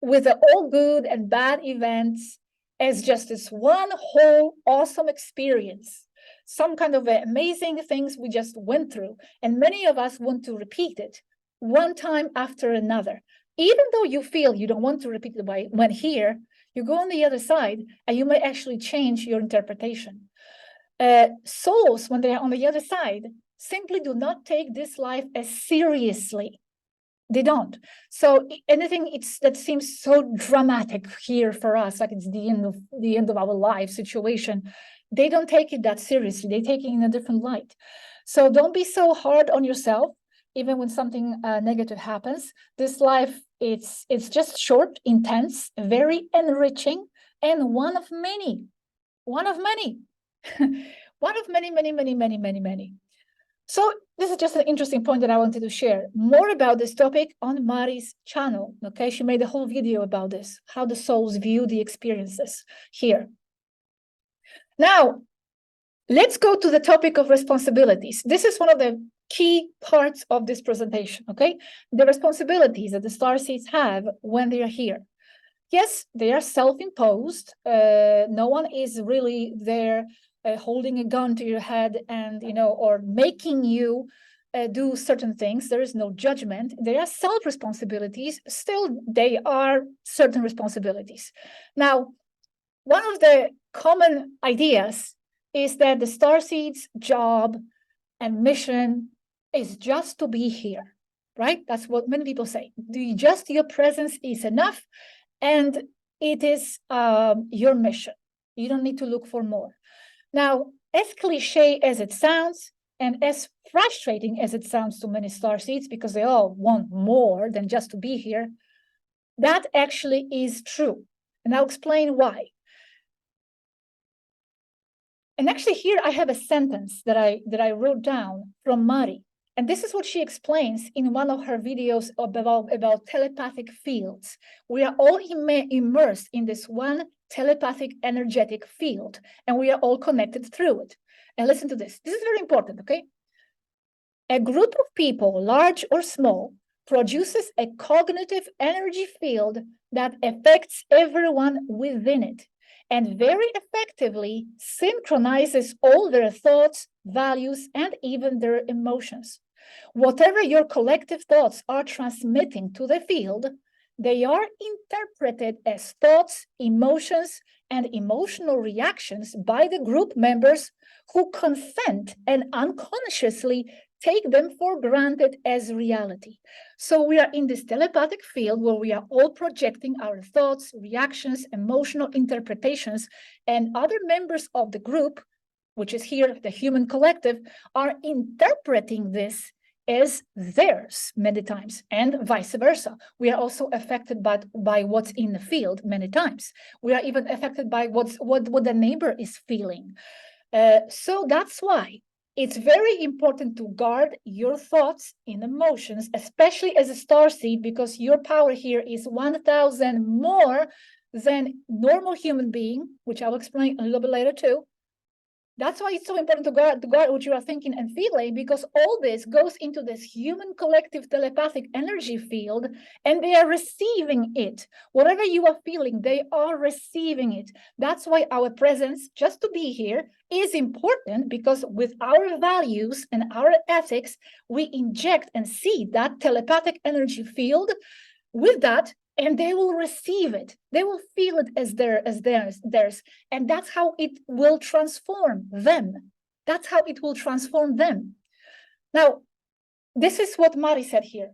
Speaker 2: the all good and bad events as just this one whole awesome experience, some kind of amazing things we just went through. And many of us want to repeat it one time after another. Even though you feel you don't want to repeat it when here, you go on the other side and you may actually change your interpretation. Souls, when they are on the other side, simply do not take this life as seriously. They don't. So anything that seems so dramatic here for us, like it's the end of our life situation, they don't take it that seriously. They take it in a different light. So don't be so hard on yourself, even when something negative happens. This life, it's just short, intense, very enriching, and one of many, one of many, one of many. So this is just an interesting point that I wanted to share. More about this topic on Mari's channel, okay? She made a whole video about this, how the souls view the experiences here. Now, let's go to the topic of responsibilities. This is one of the key parts of this presentation, okay? The responsibilities that the starseeds have when they are here. Yes, they are self-imposed. No one is really there holding a gun to your head and, or making you do certain things. There is no judgment. They are self-responsibilities. Still, they are certain responsibilities. Now, one of the common ideas is that the starseeds' job and mission is just to be here. right? That's what many people say. Just your presence is enough, and it is your mission. You don't need to look for more. Now, as cliche as it sounds, and as frustrating as it sounds to many starseeds, because they all want more than just to be here, that actually is true. And I'll explain why. And actually here I have a sentence that I wrote down from Mari. And this is what she explains in one of her videos about telepathic fields. We are all immersed in this one telepathic energetic field, and we are all connected through it. And listen to this. This is very important, okay? A group of people, large or small, produces a cognitive energy field that affects everyone within it, and very effectively synchronizes all their thoughts, values, and even their emotions. Whatever your collective thoughts are transmitting to the field, they are interpreted as thoughts, emotions, and emotional reactions by the group members who consent and unconsciously take them for granted as reality. So we are in this telepathic field where we are all projecting our thoughts, reactions, emotional interpretations, and other members of the group, which is here the human collective, are interpreting this as theirs many times, and vice versa. We are also affected by what's in the field many times. We are even affected by what the neighbor is feeling. So that's why it's very important to guard your thoughts and emotions, especially as a starseed, because your power here is 1,000 more than normal human being, which I'll explain a little bit later too. That's why it's so important to guard what you are thinking and feeling, because all this goes into this human collective telepathic energy field, and they are receiving it. Whatever you are feeling, they are receiving it. That's why our presence, just to be here, is important, because with our values and our ethics, we inject and see that telepathic energy field with that, and they will receive it. They will feel it as theirs. And that's how it will transform them. That's how it will transform them. Now, this is what Mari said here.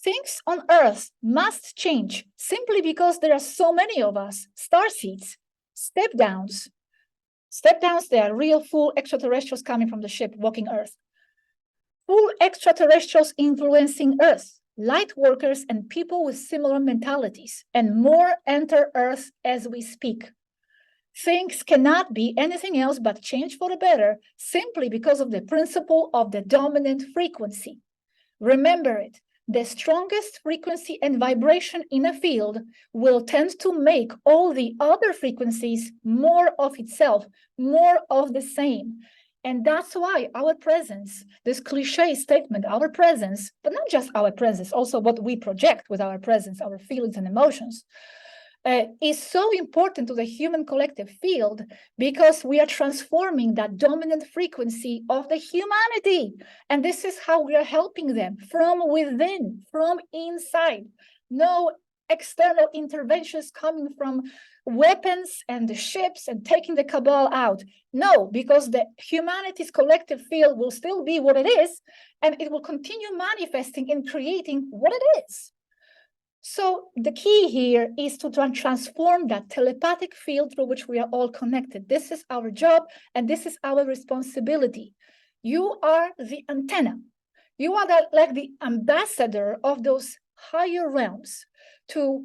Speaker 2: Things on Earth must change simply because there are so many of us, starseeds, step downs. Step downs, they are real full extraterrestrials coming from the ship, walking Earth. Full extraterrestrials influencing Earth. Light workers and people with similar mentalities, and more enter Earth as we speak. Things cannot be anything else but change for the better simply because of the principle of the dominant frequency. Remember it, the strongest frequency and vibration in a field will tend to make all the other frequencies more of itself, more of the same. And that's why our presence, this cliche statement, our presence, but not just our presence, also what we project with our presence, our feelings and emotions, is so important to the human collective field, because we are transforming that dominant frequency of the humanity. And this is how we are helping them from within, from inside. No external interventions coming from weapons and the ships and taking the cabal out. No, because the humanity's collective field will still be what it is, and it will continue manifesting and creating what it is. So the key here is to transform that telepathic field through which we are all connected. This is our job, and this is our responsibility. You are the antenna. You are like the ambassador of those higher realms to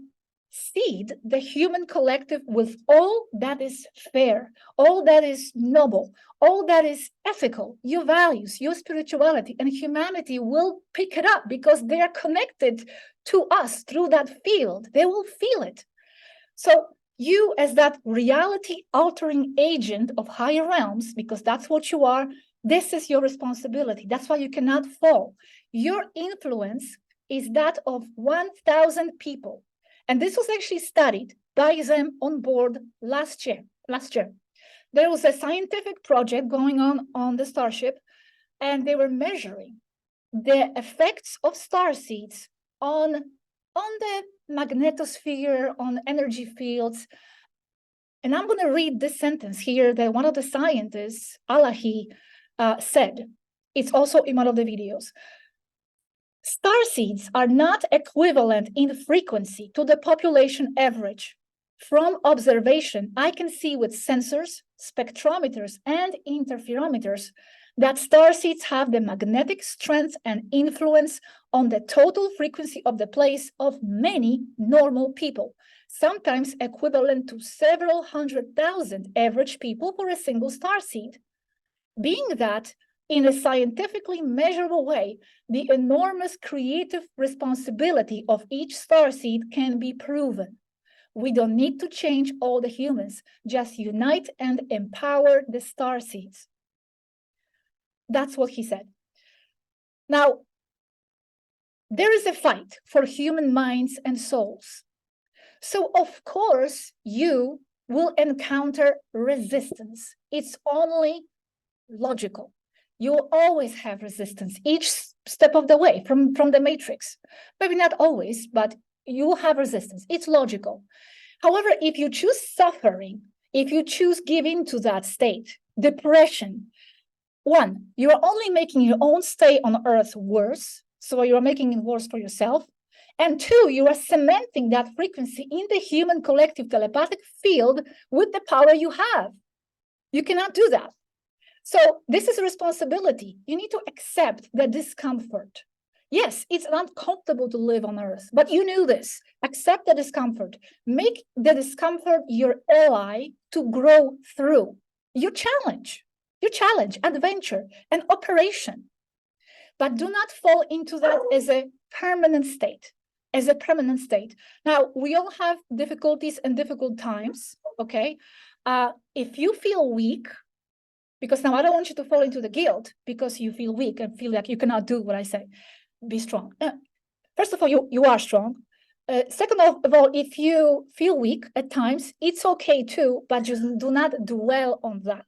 Speaker 2: seed the human collective with all that is fair, all that is noble, all that is ethical, your values, your spirituality, and humanity will pick it up because they are connected to us through that field. They will feel it. So you, as that reality altering agent of higher realms, because that's what you are, this is your responsibility. That's why you cannot fall. Your influence is that of 1,000 people. And this was actually studied by them on board last year. There was a scientific project going on the Starship, and they were measuring the effects of starseeds on the magnetosphere, on energy fields. And I'm going to read this sentence here that one of the scientists, Alahi, said. It's also in one of the videos. Starseeds are not equivalent in frequency to the population average. From observation, I can see with sensors, spectrometers, and interferometers that starseeds have the magnetic strength and influence on the total frequency of the place of many normal people, sometimes equivalent to several 100,000 average people for a single starseed. Being that, in a scientifically measurable way, the enormous creative responsibility of each starseed can be proven. We don't need to change all the humans, just unite and empower the starseeds. That's what he said. Now, there is a fight for human minds and souls. So, of course, you will encounter resistance. It's only logical. You will always have resistance each step of the way from the matrix. Maybe not always, but you will have resistance. It's logical. However, if you choose suffering, if you choose giving to that state, depression, one, you are only making your own stay on Earth worse. So you are making it worse for yourself. And two, you are cementing that frequency in the human collective telepathic field with the power you have. You cannot do that. So this is a responsibility. You need to accept the discomfort. Yes, it's uncomfortable to live on Earth, but you knew this. Accept the discomfort. Make the discomfort your ally to grow through. Your challenge, adventure, and operation. But do not fall into that as a permanent state. Now, we all have difficulties and difficult times, okay? If you feel weak, because now I don't want you to fall into the guilt because you feel weak and feel like you cannot do what I say. Be strong. First of all, you are strong. Second of all, if you feel weak at times, it's okay too, but just do not dwell on that.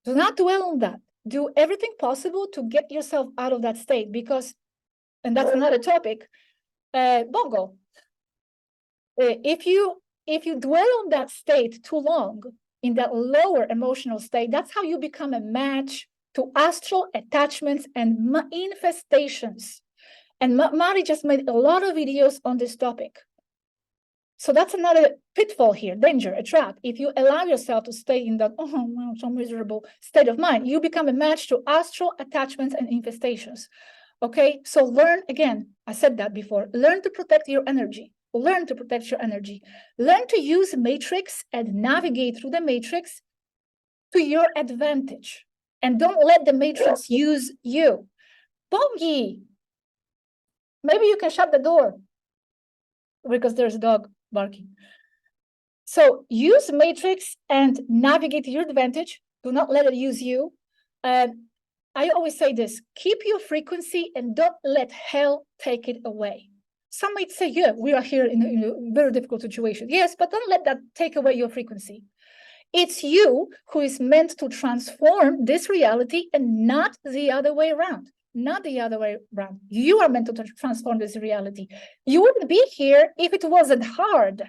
Speaker 2: Do not dwell on that. Do everything possible to get yourself out of that state because, and that's another topic, Bongo. If you dwell on that state too long, in that lower emotional state, that's how you become a match to astral attachments and infestations. And Mari just made a lot of videos on this topic. So that's another pitfall here, danger, a trap. If you allow yourself to stay in that, oh, well, so miserable state of mind, you become a match to astral attachments and infestations. Okay, so learn, again, I said that before, learn to protect your energy. Learn to protect your energy. Learn to use matrix and navigate through the matrix to your advantage. And don't let the matrix use you. Bongi, maybe you can shut the door because there's a dog barking. So use matrix and navigate to your advantage. Do not let it use you. I always say this, keep your frequency and don't let hell take it away. Some might say, yeah, we are here in a very difficult situation. Yes, but don't let that take away your frequency. It's you who is meant to transform this reality and not the other way around. Not the other way around. You are meant to transform this reality. You wouldn't be here if it wasn't hard.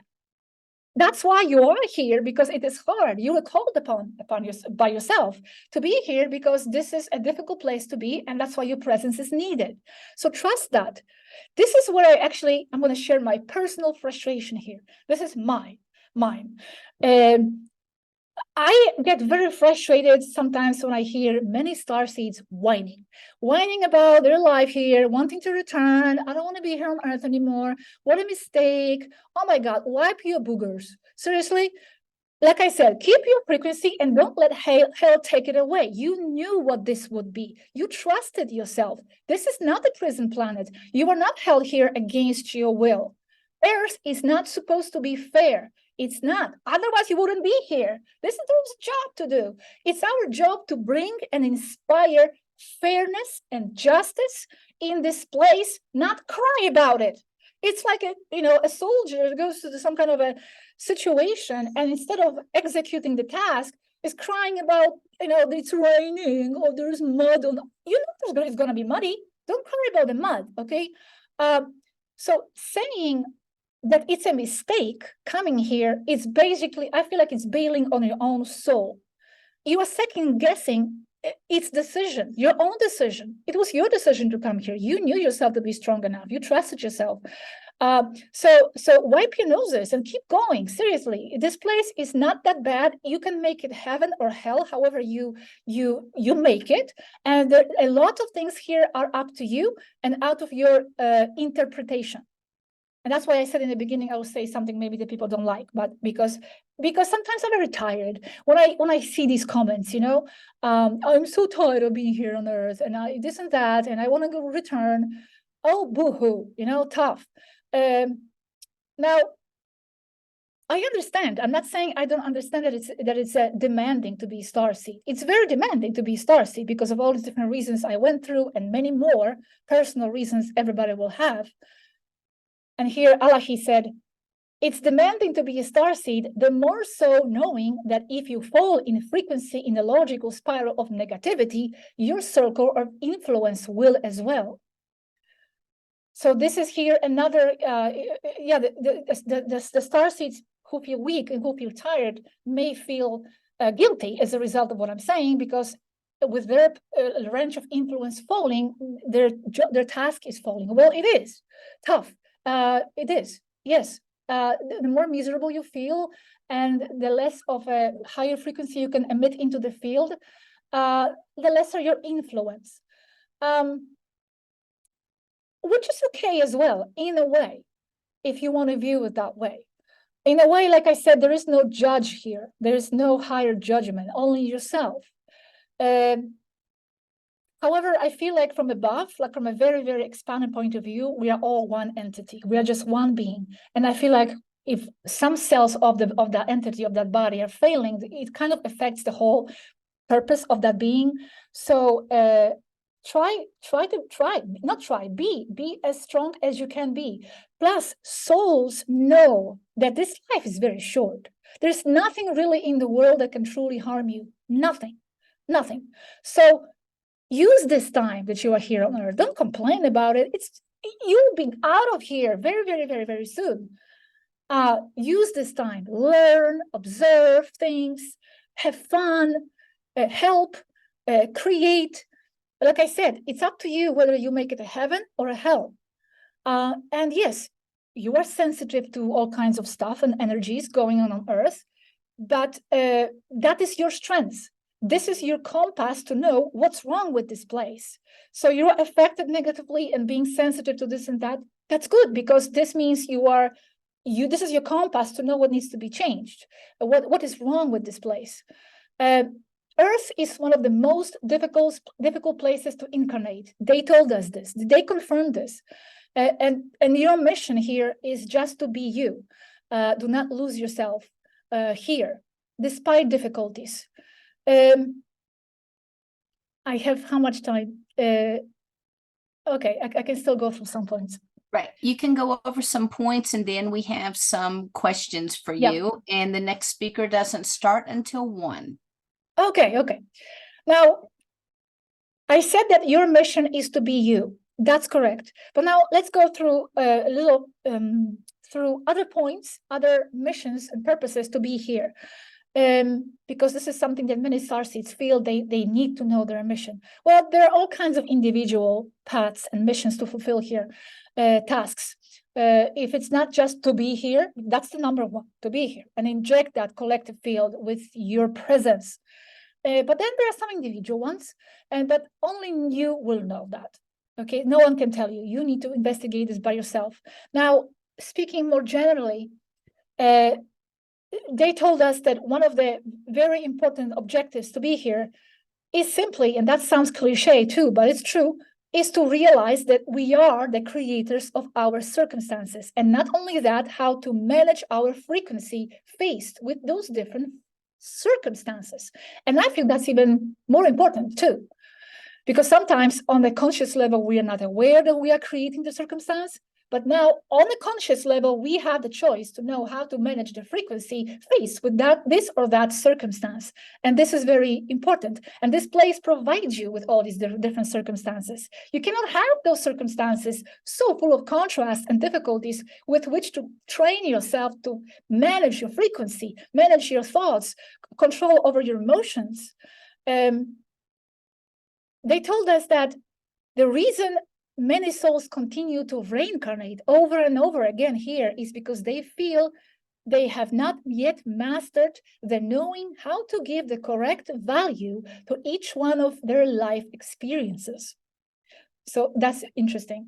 Speaker 2: That's why you are here, because it is hard. You were called upon by yourself to be here because this is a difficult place to be, and that's why your presence is needed. So trust that. This is where I'm going to share my personal frustration here. This is mine. I get very frustrated sometimes when I hear many starseeds whining about their life here, wanting to return. I don't want to be here on Earth anymore. What a mistake. Oh my God, wipe your boogers. Seriously? Like I said, keep your frequency and don't let hell take it away. You knew what this would be. You trusted yourself. This is not a prison planet. You are not held here against your will. Earth is not supposed to be fair. It's not. Otherwise, you wouldn't be here. This is our job to do. It's our job to bring and inspire fairness and justice in this place, not cry about it. It's like a soldier goes to some kind of a situation, and instead of executing the task, is crying about, it's raining or there's mud on. It's going to be muddy. Don't cry about the mud, okay? So saying that it's a mistake coming here is basically, I feel like it's bailing on your own soul. You are second guessing it's decision, your own decision. It was your decision to come here. You knew yourself to be strong enough. You trusted yourself. So wipe your noses and keep going. Seriously, this place is not that bad. You can make it heaven or hell, however you make it. And a lot of things here are up to you and out of your interpretation. And that's why I said in the beginning, I will say something maybe that people don't like, but because sometimes I'm very tired when I see these comments, you know, I'm so tired of being here on Earth and this and that, and I want to go return. Oh, boo-hoo, you know, tough. Now, I understand. I'm not saying I don't understand that it's demanding to be starseed. It's very demanding to be starseed because of all the different reasons I went through and many more personal reasons everybody will have. And here Allah, he said, it's demanding to be a starseed, the more so knowing that if you fall in frequency in the logical spiral of negativity, your circle of influence will as well. So this is here another, the starseeds who feel weak and who feel tired may feel guilty as a result of what I'm saying, because with their range of influence falling, their task is falling. Well, it is tough. It is, yes. The more miserable you feel and the less of a higher frequency you can emit into the field, the lesser your influence. Which is okay as well, in a way, if you want to view it that way. In a way, like I said, there is no judge here. There is no higher judgment, only yourself. However, I feel like from above, like from a very, very expanded point of view, we are all one entity. We are just one being. And I feel like if some cells of that entity, of that body are failing, it kind of affects the whole purpose of that being. So be as strong as you can be. Plus, souls know that this life is very short. There's nothing really in the world that can truly harm you. Nothing. So use this time that you are here on Earth. Don't complain about it. You'll be out of here very, very, very, very soon. Use this time. Learn, observe things, have fun, help, create. Like I said, it's up to you whether you make it a heaven or a hell. And yes, you are sensitive to all kinds of stuff and energies going on Earth, but that is your strength. This is your compass to know what's wrong with this place. So you're affected negatively and being sensitive to this and that. That's good, because this means this is your compass to know what needs to be changed. What is wrong with this place? Earth is one of the most difficult places to incarnate. They told us this. They confirmed this. And your mission here is just to be you. Do not lose yourself here, despite difficulties. I have how much time? Okay, I can still go through some points.
Speaker 1: Right. You can go over some points and then we have some questions for you. And the next speaker doesn't start until 1. Okay. Now, I said that your mission is to be you. That's correct. But now let's go through a little through other points, other missions and purposes to be here. Because this is something that many starseeds feel they need to know their mission. Well, there are all kinds of individual paths and missions to fulfill here, tasks. If it's not just to be here, that's the number 1, to be here and inject that collective field with your presence. But then there are some individual ones, but only you will know that. Okay, no one can tell you. You need to investigate this by yourself. Now, speaking more generally, they told us that one of the very important objectives to be here is simply, and that sounds cliche too, but it's true, is to realize that we are the creators of our circumstances. And not only that, how to manage our frequency faced with those different circumstances. And I feel that's even more important too, because sometimes on the conscious level, we are not aware that we are creating the circumstance. But now on the conscious level, we have the choice to know how to manage the frequency faced with this or that circumstance. And this is very important. And this place provides you with all these different circumstances. You cannot have those circumstances so full of contrast and difficulties with which to train yourself to manage your frequency, manage your thoughts, control over your emotions.
Speaker 2: they told us that the reason many souls continue to reincarnate over and over again here is because they feel they have not yet mastered the knowing how to give the correct value to each one of their life experiences. So that's interesting.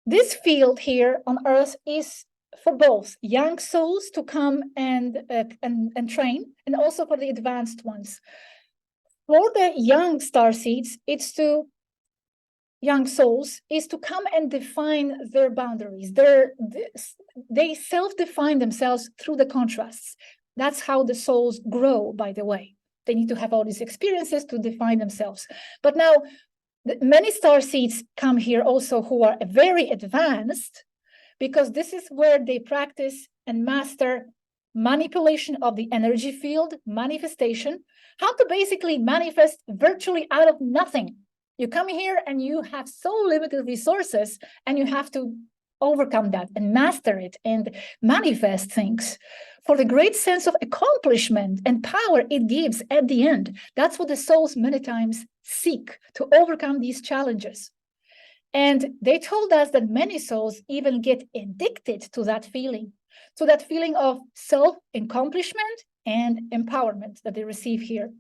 Speaker 2: This field here on Earth is for both young souls to come and train, and also for the advanced ones. For the young starseeds, young souls is to come and define their boundaries. They self-define themselves through the contrasts. That's how the souls grow, by the way. They need to have all these experiences to define themselves. But now, many starseeds come here also who are very advanced, because this is where they practice and master manipulation of the energy field, manifestation, how to basically manifest virtually out of nothing. You come here and you have so limited resources, and you have to overcome that and master it and manifest things for the great sense of accomplishment and power it gives at the end. That's what the souls many times seek, to overcome these challenges. And they told us that many souls even get addicted to that feeling of self-accomplishment and empowerment that they receive here.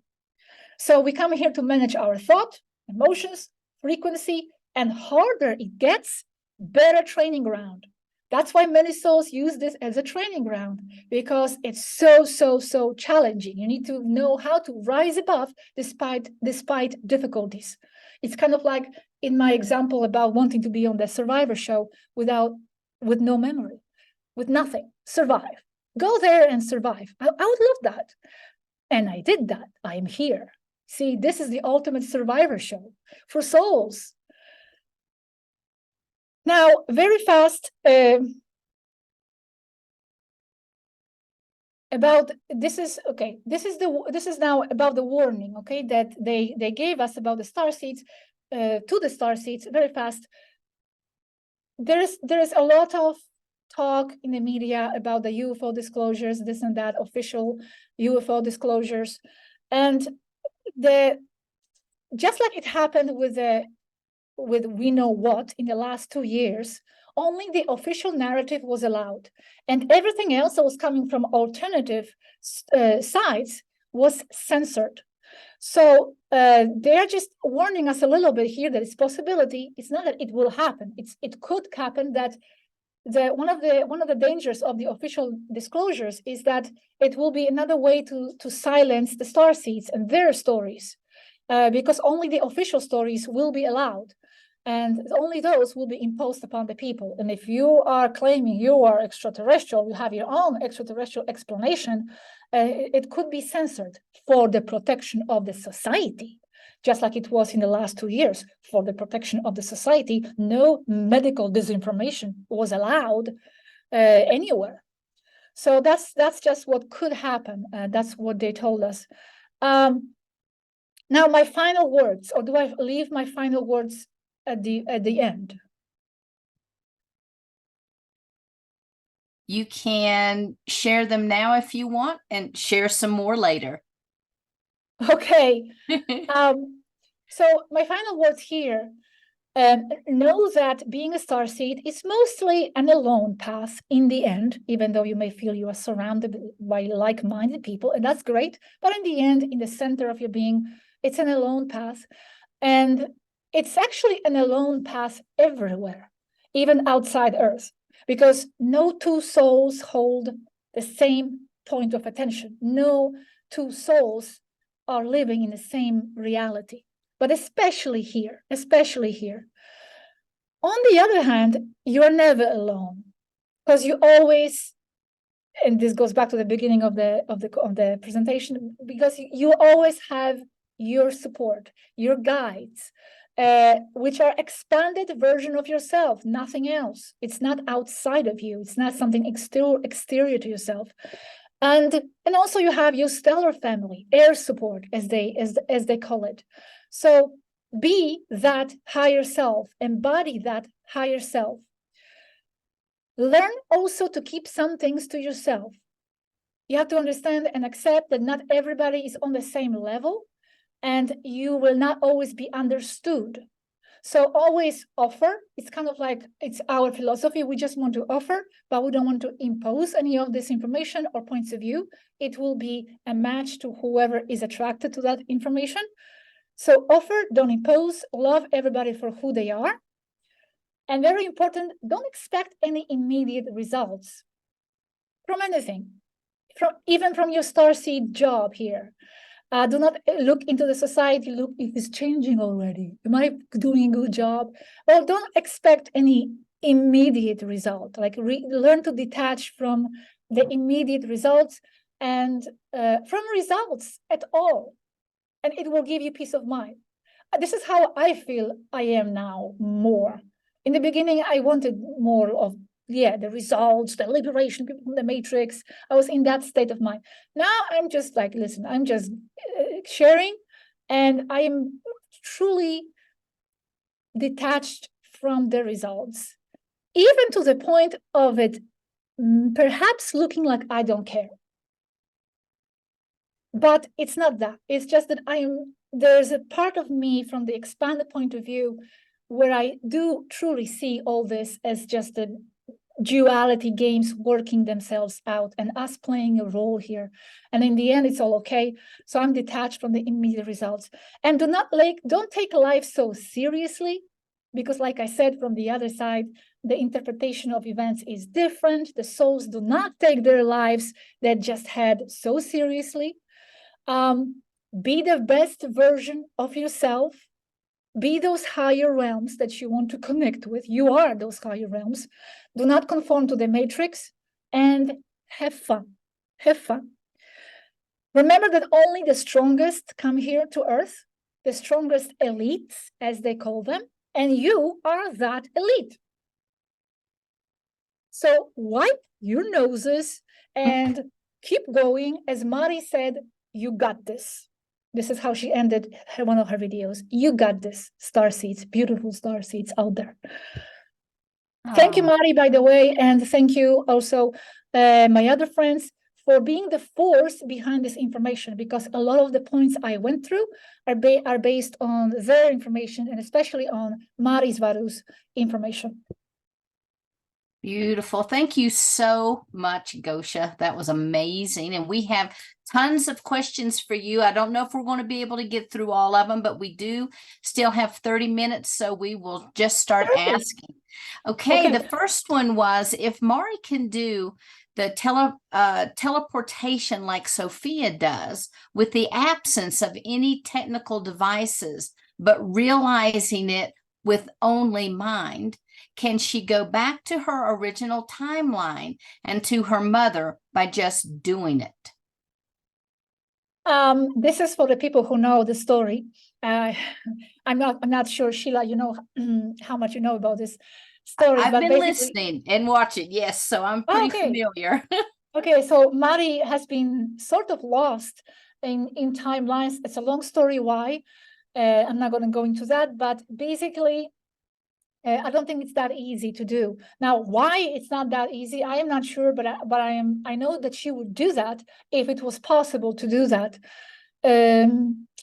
Speaker 2: So we come here to manage our thought, emotions, frequency, and harder it gets, better training ground. That's why many souls use this as a training ground, because it's so challenging. You need to know how to rise above despite difficulties. It's kind of like in my example about wanting to be on the Survivor show with no memory, with nothing, survive. Go there and survive. I would love that. And I did that. I am here. See, this is the ultimate Survivor show for souls. Now, very fast, about this is now about the warning, okay, that they gave us about the starseeds, to the starseeds. Very fast. There is a lot of talk in the media about the UFO disclosures, this and that, official UFO disclosures, and just like it happened with we know what in the last 2 years, only the official narrative was allowed, and everything else that was coming from alternative sites was censored. So they're just warning us a little bit here that it's possibility. It's not that it will happen. It could happen that one of the dangers of the official disclosures is that it will be another way to silence the starseeds and their stories, because only the official stories will be allowed, and only those will be imposed upon the people. And if you are claiming you are extraterrestrial, you have your own extraterrestrial explanation, it could be censored for the protection of the society, just like it was in the last 2 years. For the protection of the society, no medical disinformation was allowed anywhere. So that's just what could happen. That's what they told us. Now, my final words, or do I leave my final words at the end?
Speaker 1: You can share them now if you want, and share some more later.
Speaker 2: Okay. So my final words here, know that being a starseed is mostly an alone path in the end, even though you may feel you are surrounded by like-minded people, and that's great. But in the end, in the center of your being, it's an alone path. And it's actually an alone path everywhere, even outside Earth, because no two souls hold the same point of attention. No two souls are living in the same reality, but especially here. On the other hand, you're never alone, because you always, and this goes back to the beginning of the presentation, because you always have your support, your guides, which are expanded version of yourself, nothing else. It's not outside of you. It's not something exterior to yourself. And also you have your stellar family, air support, as they call it. So be that higher self, embody that higher self. Learn also to keep some things to yourself. You have to understand and accept that not everybody is on the same level, and you will not always be understood. So always offer. It's kind of like, it's our philosophy. We just want to offer, but we don't want to impose any of this information or points of view. It will be a match to whoever is attracted to that information. So offer, don't impose, love everybody for who they are. And very important, don't expect any immediate results from anything, even from your starseed job here. Do not look into the society, look if it's changing already. Am I doing a good job? Well, don't expect any immediate result. Like learn to detach from the immediate results and from results at all. And it will give you peace of mind. This is how I feel I am now more. In the beginning, I wanted more of the results, the liberation, people from the matrix. I was in that state of mind. Now I'm just like, listen, I'm just sharing, and I am truly detached from the results, even to the point of it perhaps looking like I don't care. But it's not that. It's just that there's a part of me from the expanded point of view where I do truly see all this as just a duality games working themselves out and us playing a role here. And in the end, it's all okay. So I'm detached from the immediate results. And don't take life so seriously, because like I said, from the other side, the interpretation of events is different. The souls do not take their lives that just had so seriously. Be the best version of yourself. Be those higher realms that you want to connect with. You are those higher realms. Do not conform to the matrix, and have fun. Have fun. Remember that only the strongest come here to Earth, the strongest elites, as they call them, and you are that elite. So wipe your noses and keep going. As Mari said, you got this. This is how she ended one of her videos. You got this, starseeds, beautiful starseeds out there. Thank you, Mari, by the way, and thank you also my other friends for being the force behind this information, because a lot of the points I went through are based on their information, and especially on Mari's SWARUU's information.
Speaker 1: Beautiful. Thank you so much, Gosha. That was amazing. And we have tons of questions for you. I don't know if we're going to be able to get through all of them, but we do still have 30 minutes, so we will just start asking. Okay, the first one was, if Mari can do the teleportation like Sophia does with the absence of any technical devices, but realizing it with only mind, can she go back to her original timeline and to her mother by just doing it?
Speaker 2: This is for the people who know the story. I'm not sure, Sheila, you know how much you know about this story.
Speaker 1: I've been listening and watching, yes, so I'm pretty familiar.
Speaker 2: Okay, so Mari has been sort of lost in timelines. It's a long story why. I'm not going to go into that, but basically, I don't think it's that easy to do. Now, why it's not that easy, I am not sure, but I know that she would do that if it was possible to do that.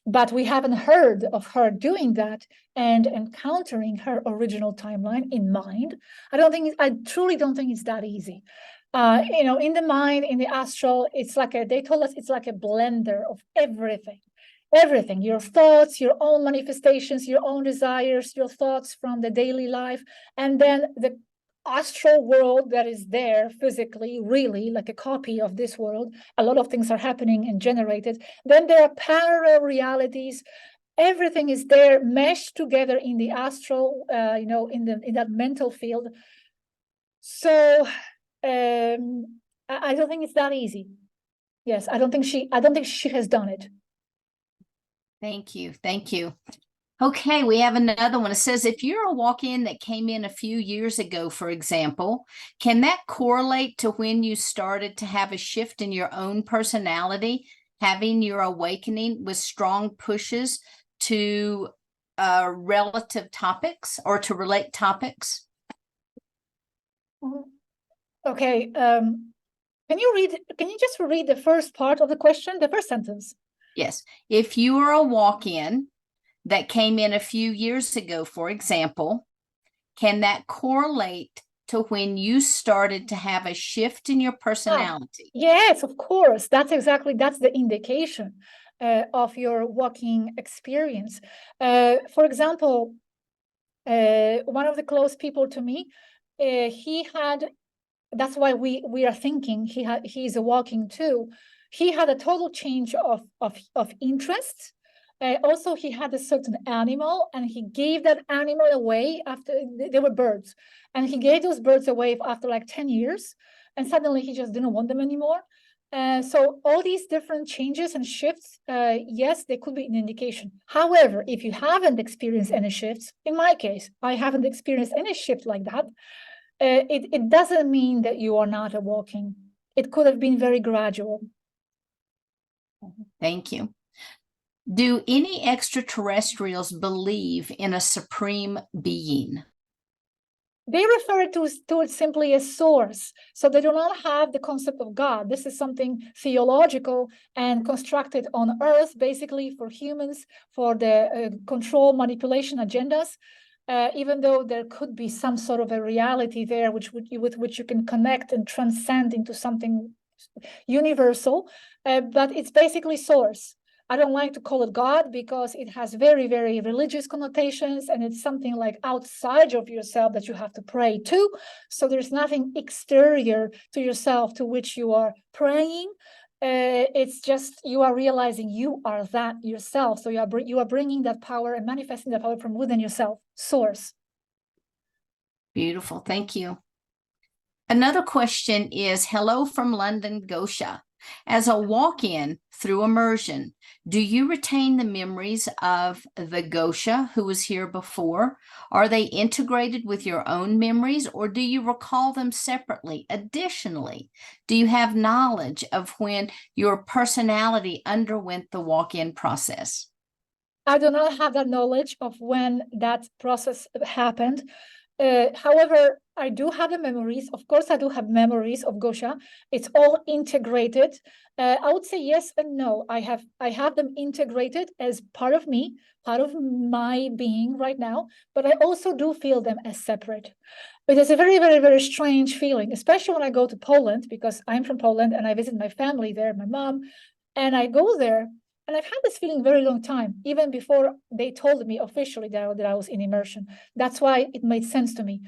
Speaker 2: But we haven't heard of her doing that and encountering her original timeline in mind. I truly don't think it's that easy. You know, in the mind, in the astral, it's like they told us it's like a blender of everything. Everything, your thoughts, your own manifestations, your own desires, your thoughts from the daily life, and then the astral world that is there physically, really like a copy of this world. A lot of things are happening and generated. Then there are parallel realities. Everything is there meshed together in the astral, you know, in that mental field. So I don't think it's that easy. Yes, I don't think she has done it.
Speaker 1: Thank you. Thank you. Okay, we have another one. It says, if you're a walk-in that came in a few years ago, for example, can that correlate to when you started to have a shift in your own personality, having your awakening with strong pushes to relative topics or to relate topics?
Speaker 2: Okay. Can you just read the first part of the question, the first sentence?
Speaker 1: Yes. If you are a walk-in that came in a few years ago, for example, can that correlate to when you started to have a shift in your
Speaker 2: Ah,
Speaker 1: personality?
Speaker 2: yes, of course. That's the indication of your walking experience. For example, one of the close people to me, he had, that's why we are thinking he's a walking too. He had a total change of interests. Also, he had a certain animal, and he gave that animal away after they were birds, and he gave those birds away after like 10 years, and suddenly he just didn't want them anymore. So all these different changes and shifts, yes, they could be an indication. However, if you haven't experienced any shifts, in my case, I haven't experienced any shift like that, it doesn't mean that you are not a walking. It could have been very gradual.
Speaker 1: Thank you. Do any extraterrestrials believe in a supreme being?
Speaker 2: They refer to it simply as source. So they do not have the concept of God. This is something theological and constructed on Earth, basically for humans, for the control manipulation agendas. Even though there could be some sort of a reality there with which you can connect and transcend into something universal, but it's basically source. I don't like to call it God because it has very, very religious connotations, and it's something like outside of yourself that you have to pray to. So there's nothing exterior to yourself to which you are praying. It's just you are realizing you are that yourself. So you are bringing that power and manifesting that power from within yourself, source.
Speaker 1: Beautiful. Thank you. Another question is, hello from London, Gosha. As a walk-in through immersion, do you retain the memories of the Gosha who was here before? Are they integrated with your own memories, or do you recall them separately? Additionally, do you have knowledge of when your personality underwent the walk-in process?
Speaker 2: I do not have that knowledge of when that process happened. However, I do have the memories. Of course, I do have memories of Gosha. It's all integrated. I would say yes and no. I have them integrated as part of me, part of my being right now, but I also do feel them as separate. It is a very, very, very strange feeling, especially when I go to Poland, because I'm from Poland and I visit my family there, my mom, and I go there. And I've had this feeling very long time, even before they told me officially that I was in immersion. That's why it made sense to me.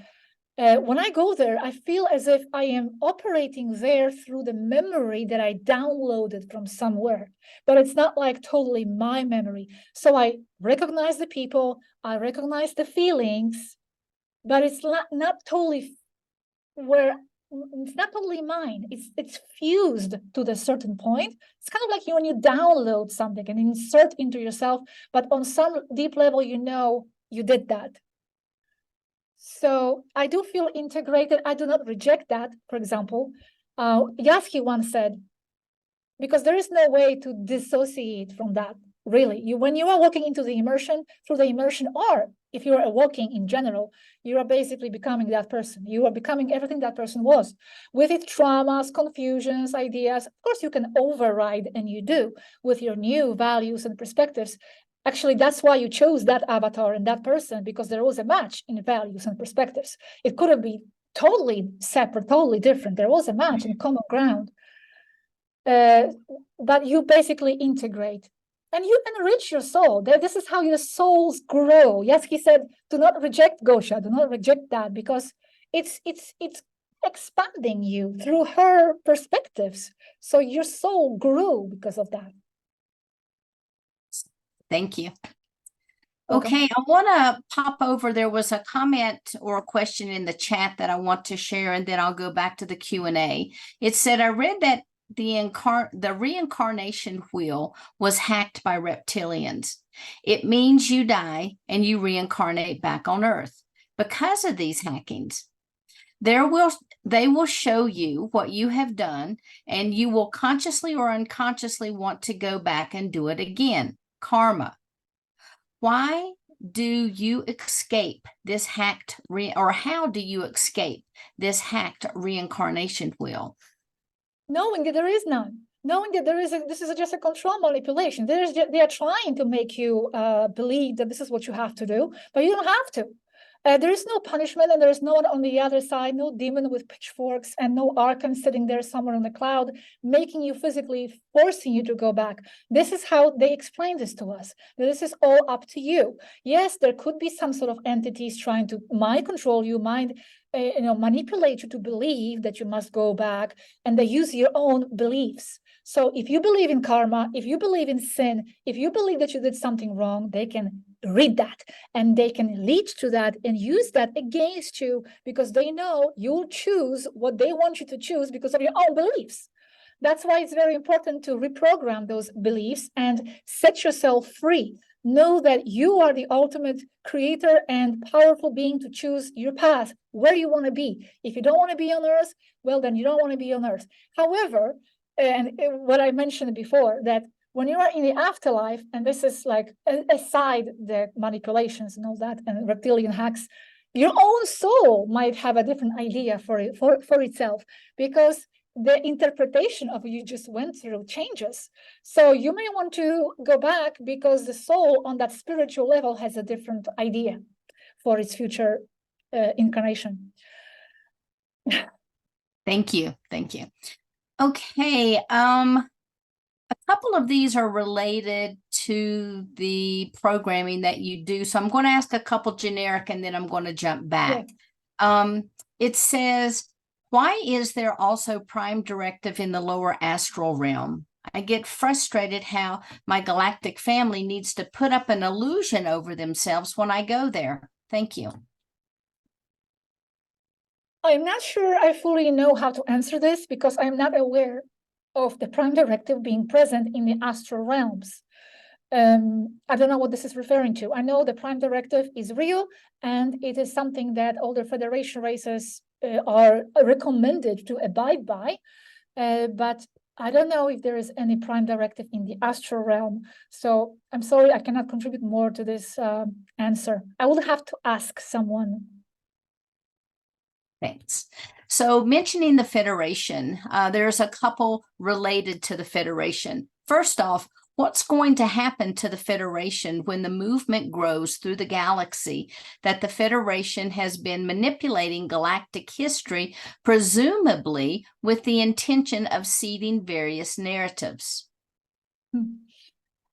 Speaker 2: When I go there, I feel as if I am operating there through the memory that I downloaded from somewhere, but it's not like totally my memory. So I recognize the people, I recognize the feelings, but it's not totally where it's not totally mine. It's fused to the certain point. It's kind of like when you download something and insert into yourself, but on some deep level, you know you did that. So I do feel integrated. I do not reject that. For example, Yasky once said, because there is no way to dissociate from that. Really, when you are walking into the immersion, through the immersion, or if you are walking in general, you are basically becoming that person. You are becoming everything that person was, with its traumas, confusions, ideas. Of course, you can override, and you do, with your new values and perspectives. Actually, that's why you chose that avatar and that person, because there was a match in values and perspectives. It could have been totally separate, totally different. There was a match in common ground. But you basically integrate and you enrich your soul. This is how your souls grow. Yes, he said, do not reject Gosha, do not reject that, because it's expanding you through her perspectives. So your soul grew because of that.
Speaker 1: Thank you.
Speaker 2: Welcome.
Speaker 1: Okay, I want to pop over. There was a comment or a question in the chat that I want to share, and then I'll go back to the Q&A. It said, I read that the reincarnation wheel was hacked by reptilians. It means you die and you reincarnate back on Earth. Because of these hackings, they will show you what you have done, and you will consciously or unconsciously want to go back and do it again. Karma. Why do you escape this hacked or how do you escape this hacked reincarnation wheel?
Speaker 2: Knowing that there is none. knowing that this is just a control manipulation. They are trying to make you believe that this is what you have to do, but you don't have to. There is no punishment, and there is no one on the other side, no demon with pitchforks, and no archon sitting there somewhere on the cloud, making you physically, forcing you to go back. This is how they explain this to us. This is all up to you. Yes, there could be some sort of entities trying to mind control you, manipulate you to believe that you must go back, and they use your own beliefs. So if you believe in karma, if you believe in sin, if you believe that you did something wrong, they can read that and they can lead to that and use that against you, because they know you'll choose what they want you to choose because of your own beliefs. That's why it's very important to reprogram those beliefs and set yourself free. Know that you are the ultimate creator and powerful being to choose your path, where you want to be. If you don't want to be on Earth, well, then you don't want to be on Earth. However, and what I mentioned before, that when you are in the afterlife, and this is like aside the manipulations and all that and reptilian hacks, your own soul might have a different idea for itself, because the interpretation of what you just went through changes. So you may want to go back because the soul on that spiritual level has a different idea for its future incarnation.
Speaker 1: Thank you. Thank you. Okay. A couple of these are related to the programming that you do. So I'm going to ask a couple generic and then I'm going to jump back. Yeah. It says, why is there also prime directive in the lower astral realm? I get frustrated how my galactic family needs to put up an illusion over themselves when I go there. Thank you.
Speaker 2: I'm not sure I fully know how to answer this because I'm not aware of the prime directive being present in the astral realms. I don't know what this is referring to. I know the prime directive is real, and it is something that all the Federation races are recommended to abide by, but I don't know if there is any prime directive in the astral realm. So I'm sorry, I cannot contribute more to this answer. I will have to ask someone.
Speaker 1: Thanks. So mentioning the Federation, there's a couple related to the Federation. First off, what's going to happen to the Federation when the movement grows through the galaxy that the Federation has been manipulating galactic history, presumably with the intention of seeding various narratives?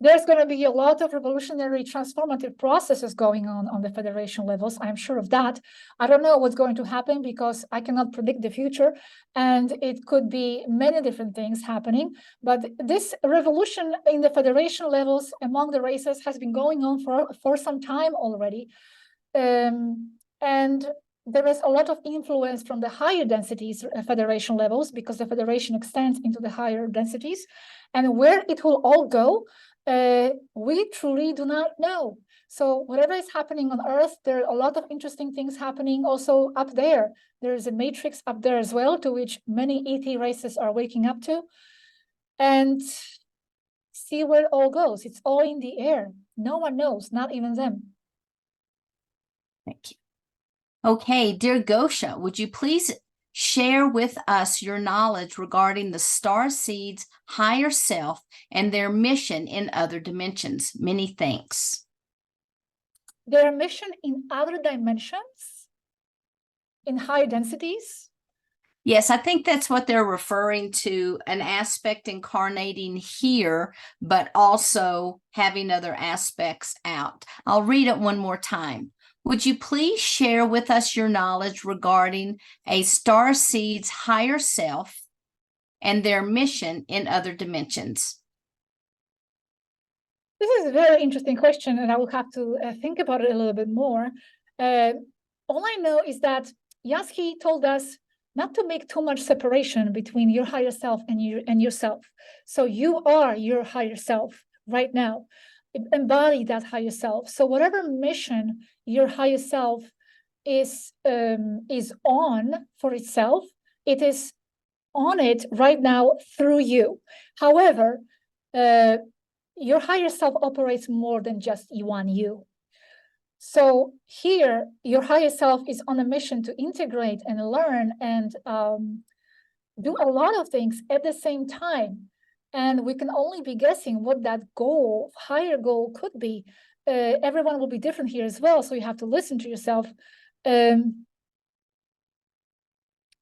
Speaker 2: There's going to be a lot of revolutionary transformative processes going on the Federation levels. I'm sure of that. I don't know what's going to happen because I cannot predict the future, and it could be many different things happening. But this revolution in the Federation levels among the races has been going on for some time already. And there is a lot of influence from the higher densities Federation levels, because the Federation extends into the higher densities. And where it will all go, we truly do not know. So whatever is happening on Earth, there are a lot of interesting things happening also up there. There is a matrix up there as well, to which many ET races are waking up to. And see where it all goes. It's all in the air. No one knows, not even them.
Speaker 1: Thank you. Okay, dear Gosha, would you please share with us your knowledge regarding the Starseeds' higher self and their mission in other dimensions? Many thanks.
Speaker 2: Their mission in other dimensions? In higher densities?
Speaker 1: Yes, I think that's what they're referring to, an aspect incarnating here, but also having other aspects out. I'll read it one more time. Would you please share with us your knowledge regarding a Starseed's higher self and their mission in other dimensions?
Speaker 2: This is a very interesting question, and I will have to think about it a little bit more. All I know is that Yasky told us not to make too much separation between your higher self and yourself. So you are your higher self right now. Embody that higher self. So whatever mission your higher self is on for itself, it is on it right now through you. However, your higher self operates more than just you. So here, your higher self is on a mission to integrate and learn and do a lot of things at the same time. And we can only be guessing what that goal, higher goal could be. Everyone will be different here as well, so you have to listen to yourself. I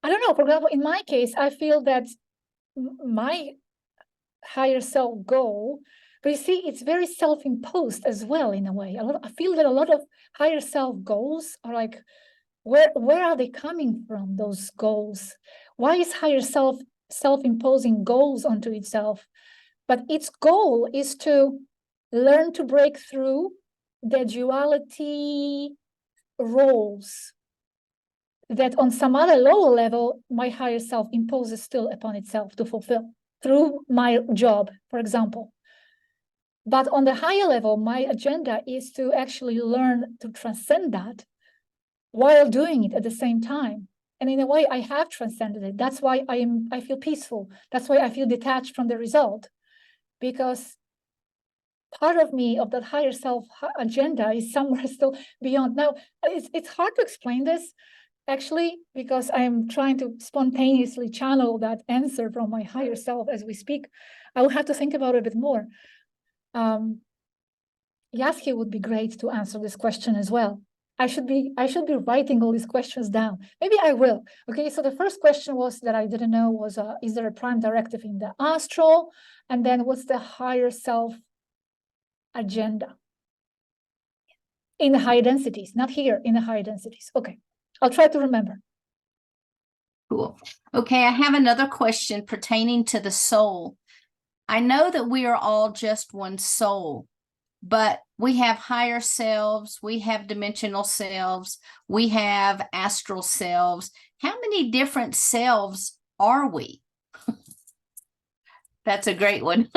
Speaker 2: don't know, for example, in my case, I feel that my higher self goal, but you see, it's very self-imposed as well in a way. I feel that a lot of higher self goals are like, where are they coming from, those goals? Why is higher self-imposing goals onto itself? But its goal is to learn to break through the duality roles that on some other lower level, my higher self imposes still upon itself to fulfill through my job, for example. But on the higher level, my agenda is to actually learn to transcend that while doing it at the same time. And in a way, I have transcended it. That's why I feel peaceful. That's why I feel detached from the result, because part of me, of that higher self agenda, is somewhere still beyond. Now, it's hard to explain this, actually, because I'm trying to spontaneously channel that answer from my higher self as we speak. I will have to think about it a bit more. Yaski would be great to answer this question as well. I should be writing all these questions down. Maybe I will. Okay, so the first question was that I didn't know was, is there a prime directive in the astral? And then what's the higher self agenda? In the high densities, not here, in the high densities. Okay, I'll try to remember.
Speaker 1: Cool. Okay, I have another question pertaining to the soul. I know that we are all just one soul, but we have higher selves, we have dimensional selves, we have astral selves. How many different selves are we? That's a great one.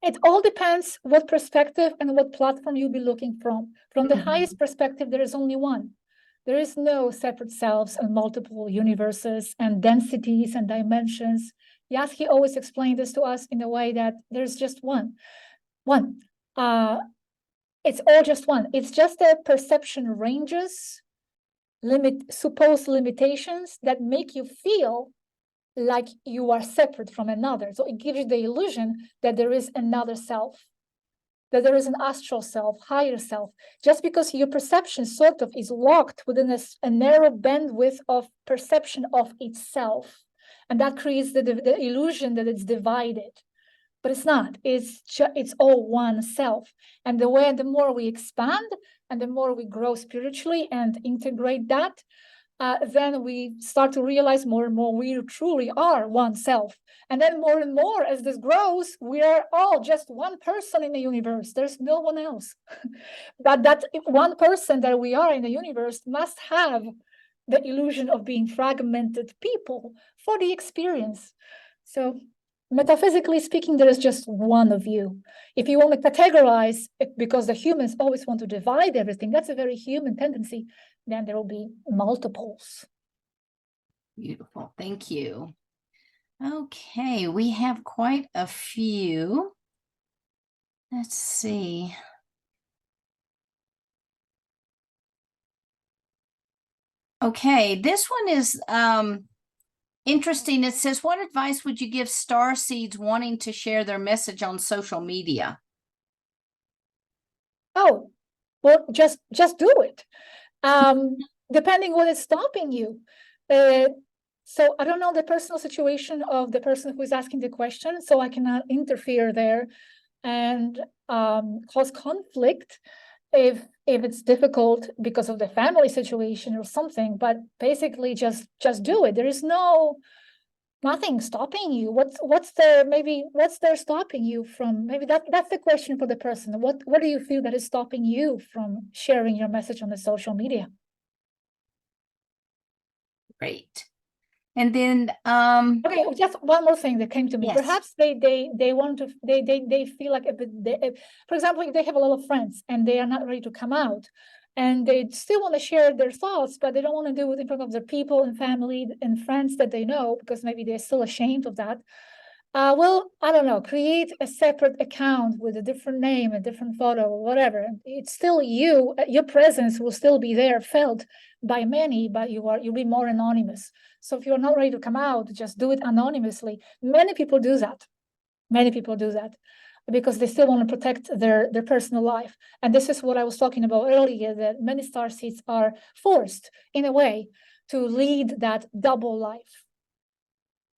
Speaker 2: It all depends what perspective and what platform you'll be looking from. From the highest perspective, there is only one. There is no separate selves and multiple universes and densities and dimensions. Yaski always explained this to us in a way that there's just one. It's all just one. It's just that perception ranges, supposed limitations that make you feel like you are separate from another. So it gives you the illusion that there is another self, that there is an astral self, higher self, just because your perception sort of is locked within a narrow bandwidth of perception of itself. And that creates the illusion that it's divided. But it's not. It's all one self. And the more we expand and the more we grow spiritually and integrate that, then we start to realize more and more we truly are one self. And then more and more, as this grows, we are all just one person in the universe. There's no one else. But that one person that we are in the universe must have the illusion of being fragmented people for the experience. So metaphysically speaking, there is just one of you. If you want to categorize it, because the humans always want to divide everything, that's a very human tendency, then there will be multiples.
Speaker 1: Beautiful. Thank you. Okay, we have quite a few. Let's see. Okay, this one is interesting. It says, what advice would you give starseeds wanting to share their message on social media?
Speaker 2: Oh, well, just do it. Depending what is stopping you. So I don't know the personal situation of the person who is asking the question, so I cannot interfere there and cause conflict if it's difficult because of the family situation or something. But basically, just do it. There is nothing stopping you. What's there stopping you from? Maybe that's the question for the person. What do you feel that is stopping you from sharing your message on the social media?
Speaker 1: Great. And then
Speaker 2: okay, just one more thing that came to me.
Speaker 1: Yes.
Speaker 2: Perhaps they want to they feel like a bit for example, if they have a lot of friends and they are not ready to come out and they still want to share their thoughts, but they don't want to do it in front of their people and family and friends that they know, because maybe they're still ashamed of that. Well, I don't know, create a separate account with a different name, a different photo, or whatever. It's still you, your presence will still be there, felt by many, but you'll be more anonymous. So if you're not ready to come out, just do it anonymously. Many people do that. Many people do that because they still want to protect their personal life. And this is what I was talking about earlier, that many starseeds are forced, in a way, to lead that double life.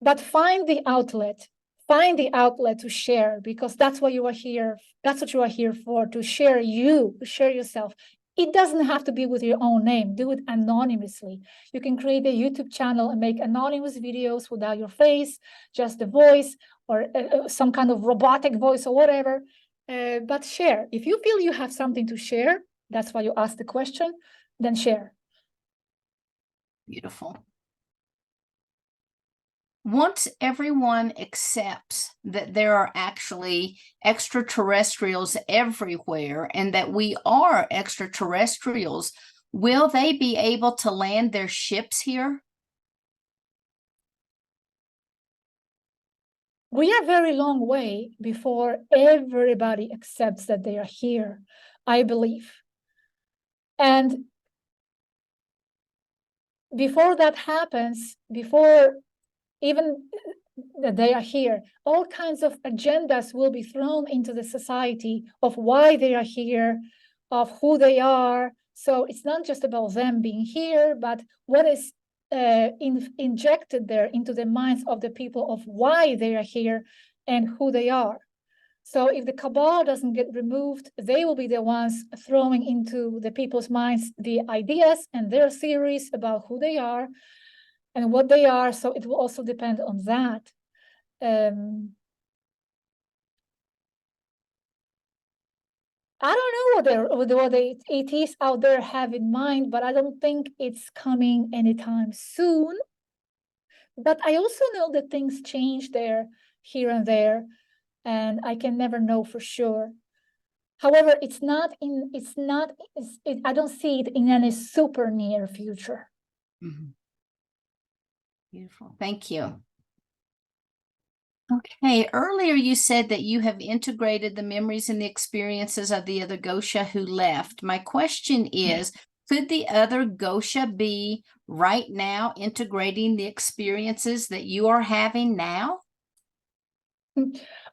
Speaker 2: But find the outlet to share, because that's what you are here. That's what you are here for, to share to share yourself. It doesn't have to be with your own name. Do it anonymously. You can create a YouTube channel and make anonymous videos without your face, just the voice, or some kind of robotic voice or whatever. But share. If you feel you have something to share, that's why you ask the question, then share.
Speaker 1: Beautiful. Once everyone accepts that there are actually extraterrestrials everywhere and that we are extraterrestrials, will they be able to land their ships here?
Speaker 2: We are a very long way before everybody accepts that they are here, I believe. And before that happens, before even that they are here, all kinds of agendas will be thrown into the society of why they are here, of who they are. So it's not just about them being here, but what is injected there into the minds of the people of why they are here and who they are. So if the cabal doesn't get removed, they will be the ones throwing into the people's minds the ideas and their theories about who they are and what they are. So it will also depend on that. I don't know what the ETs out there have in mind, but I don't think it's coming anytime soon. But I also know that things change there, here and there, and I can never know for sure. However, I don't see it in any super near future.
Speaker 1: Mm-hmm. Beautiful. Thank you. Okay, earlier you said that you have integrated the memories and the experiences of the other Gosha who left. My question is, could the other Gosha be right now integrating the experiences that you are having now?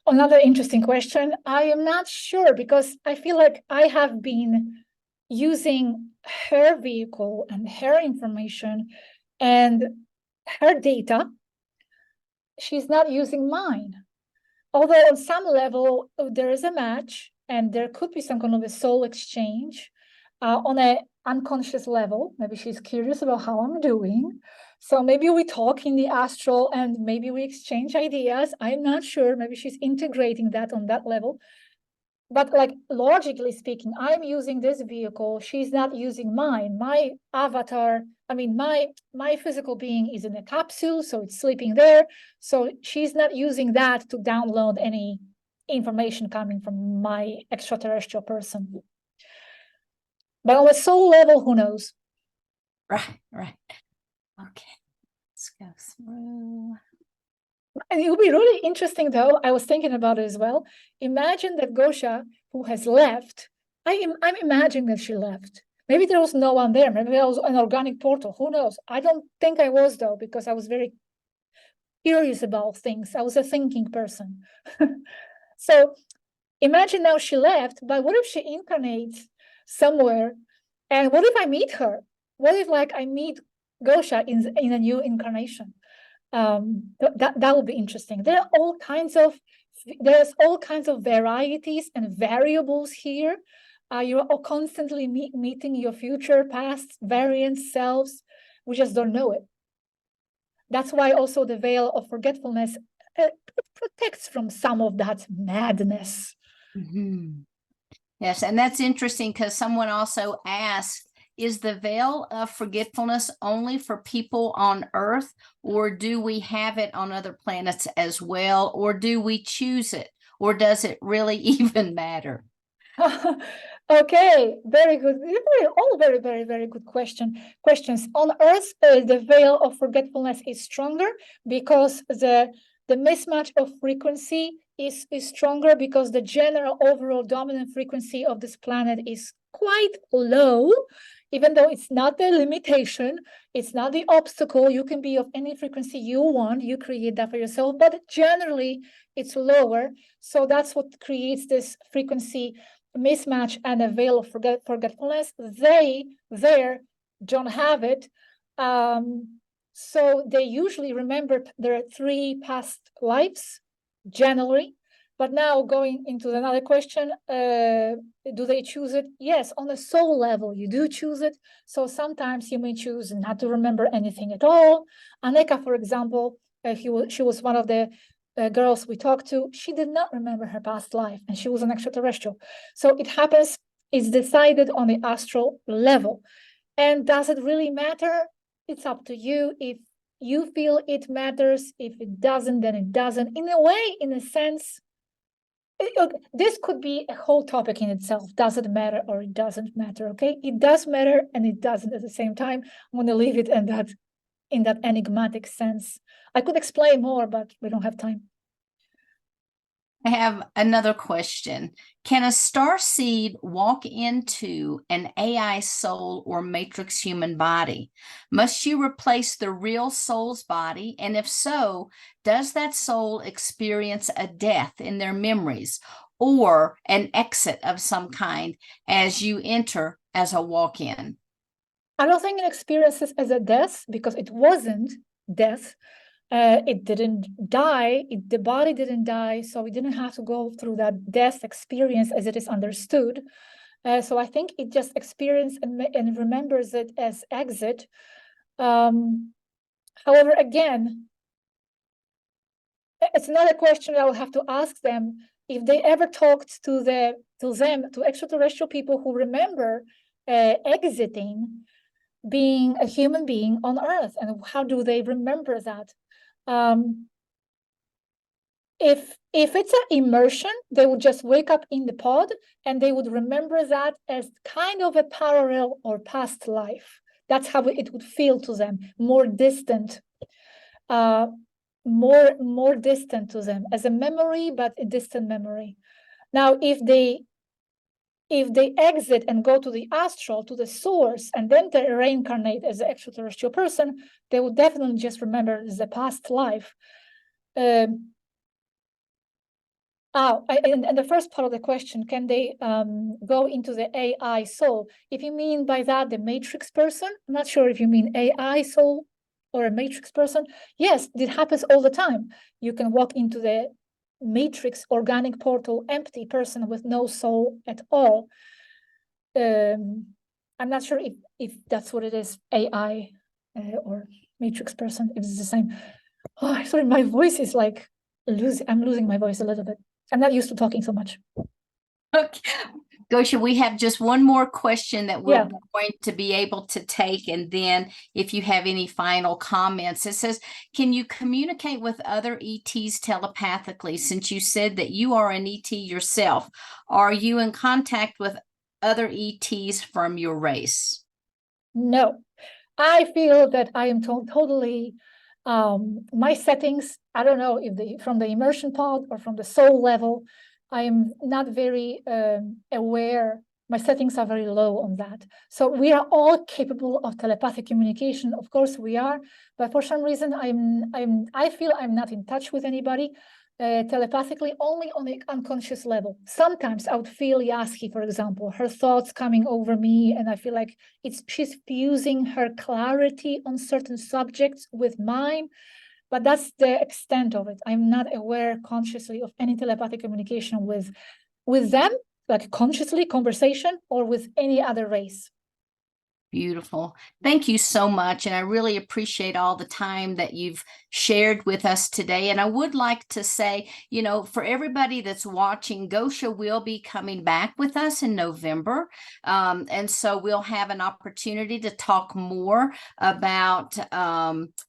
Speaker 2: Another interesting question. I am not sure, because I feel like I have been using her vehicle and her information and her data. She's not using mine. Although on some level there is a match and there could be some kind of a soul exchange on an unconscious level. Maybe she's curious about how I'm doing. So maybe we talk in the astral and maybe we exchange ideas. I'm not sure. Maybe she's integrating that on that level. But like logically speaking, I'm using this vehicle. She's not using mine. My avatar, I mean, my physical being is in a capsule, so it's sleeping there. So she's not using that to download any information coming from my extraterrestrial person. But on a soul level, who knows?
Speaker 1: Right. Okay, let's go through.
Speaker 2: And it would be really interesting, though. I was thinking about it as well. Imagine that Gosha, who has left, I'm imagining that she left. Maybe there was no one there. Maybe there was an organic portal. Who knows? I don't think I was, though, because I was very curious about things. I was a thinking person. So imagine now she left, but what if she incarnates somewhere? And what if I meet her? What if like I meet Gosha in a new incarnation? That would be interesting. There's all kinds of varieties and variables here. You're all constantly meeting your future, past, variant selves. We just don't know it. That's why also the veil of forgetfulness protects from some of that madness.
Speaker 1: Mm-hmm. Yes, and that's interesting because someone also asked, is the veil of forgetfulness only for people on Earth, or do we have it on other planets as well, or do we choose it, or does it really even matter?
Speaker 2: Okay, very good. All very, very, very good questions. On Earth, the veil of forgetfulness is stronger because the the mismatch of frequency is stronger because the general overall dominant frequency of this planet is quite low, even though it's not the limitation, it's not the obstacle. You can be of any frequency you want, you create that for yourself, but generally it's lower. So that's what creates this frequency mismatch and a veil of forgetfulness. They there don't have it. So they usually remember their 3 past lives, generally. But now going into another question, do they choose it? Yes, on a soul level, you do choose it. So sometimes you may choose not to remember anything at all. Aneka, for example, she was one of the girls we talked to. She did not remember her past life, and she was an extraterrestrial. So it happens, it's decided on the astral level. And does it really matter? It's up to you. If you feel it matters, if it doesn't, then it doesn't. In a way, in a sense, this could be a whole topic in itself. Does it matter or it doesn't matter? Okay, it does matter and it doesn't at the same time. I'm going to leave it in that enigmatic sense. I could explain more, but we don't have time.
Speaker 1: I have another question. Can a starseed walk into an AI soul or matrix human body? Must you replace the real soul's body? And if so, does that soul experience a death in their memories or an exit of some kind as you enter as a walk-in?
Speaker 2: I don't think it experiences as a death because it wasn't death. It didn't die, the body didn't die, so we didn't have to go through that death experience as it is understood. So I think it just experienced and remembers it as exit. However, again, it's another question I will have to ask them if they ever talked to extraterrestrial people who remember exiting being a human being on Earth, and how do they remember that? If it's an immersion, they would just wake up in the pod and they would remember that as kind of a parallel or past life. That's how it would feel to them, more distant, more distant to them as a memory, but a distant memory. Now, if they exit and go to the astral, to the source, and then they reincarnate as an extraterrestrial person, they would definitely just remember the past life. And the first part of the question, can they go into the AI soul? If you mean by that the matrix person, I'm not sure if you mean AI soul or a matrix person. Yes, it happens all the time. You can walk into the matrix organic portal, empty person with no soul at all. I'm not sure if that's what it is, AI or matrix person. It's the same. Oh, sorry, my voice is like I'm losing my voice a little bit. I'm not used to talking so much.
Speaker 1: Okay. Gosha, we have just one more question that we're
Speaker 2: Yeah.
Speaker 1: going to be able to take. And then if you have any final comments, it says, can you communicate with other ETs telepathically? Since you said that you are an ET yourself, are you in contact with other ETs from your race?
Speaker 2: No, I feel that I am totally, my settings, I don't know if from the immersion pod or from the soul level, I am not very aware. My settings are very low on that. So we are all capable of telepathic communication. Of course we are, but for some reason I feel I'm not in touch with anybody telepathically, only on the unconscious level. Sometimes I would feel Yaski, for example, her thoughts coming over me, and I feel like she's fusing her clarity on certain subjects with mine. But that's the extent of it. I'm not aware consciously of any telepathic communication with them, like consciously conversation, or with any other race.
Speaker 1: Beautiful. Thank you so much. And I really appreciate all the time that you've shared with us today. And I would like to say, you know, for everybody that's watching, Gosha will be coming back with us in November. And so we'll have an opportunity to talk more about,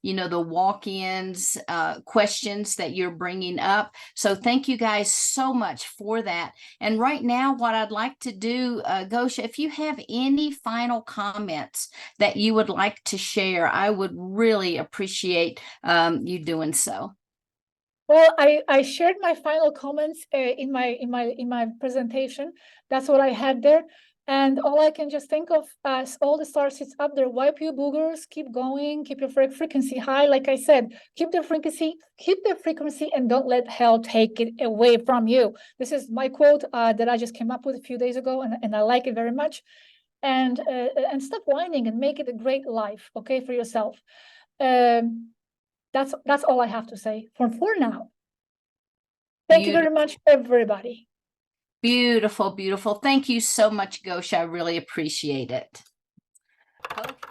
Speaker 1: you know, the walk-ins, questions that you're bringing up. So thank you guys so much for that. And right now, what I'd like to do, Gosha, if you have any final comments that you would like to share, I would really appreciate you doing so.
Speaker 2: Well, I shared my final comments in my presentation. That's what I had there. And all I can just think of as all the starseeds up there, wipe your boogers, keep going, keep your frequency high. Like I said, keep the frequency, and don't let hell take it away from you. This is my quote that I just came up with a few days ago, and I like it very much. And stop whining and make it a great life, okay, for yourself. That's all I have to say for now. Thank you very much, everybody.
Speaker 1: Beautiful, beautiful. Thank you so much, Gosha. I really appreciate it. Okay.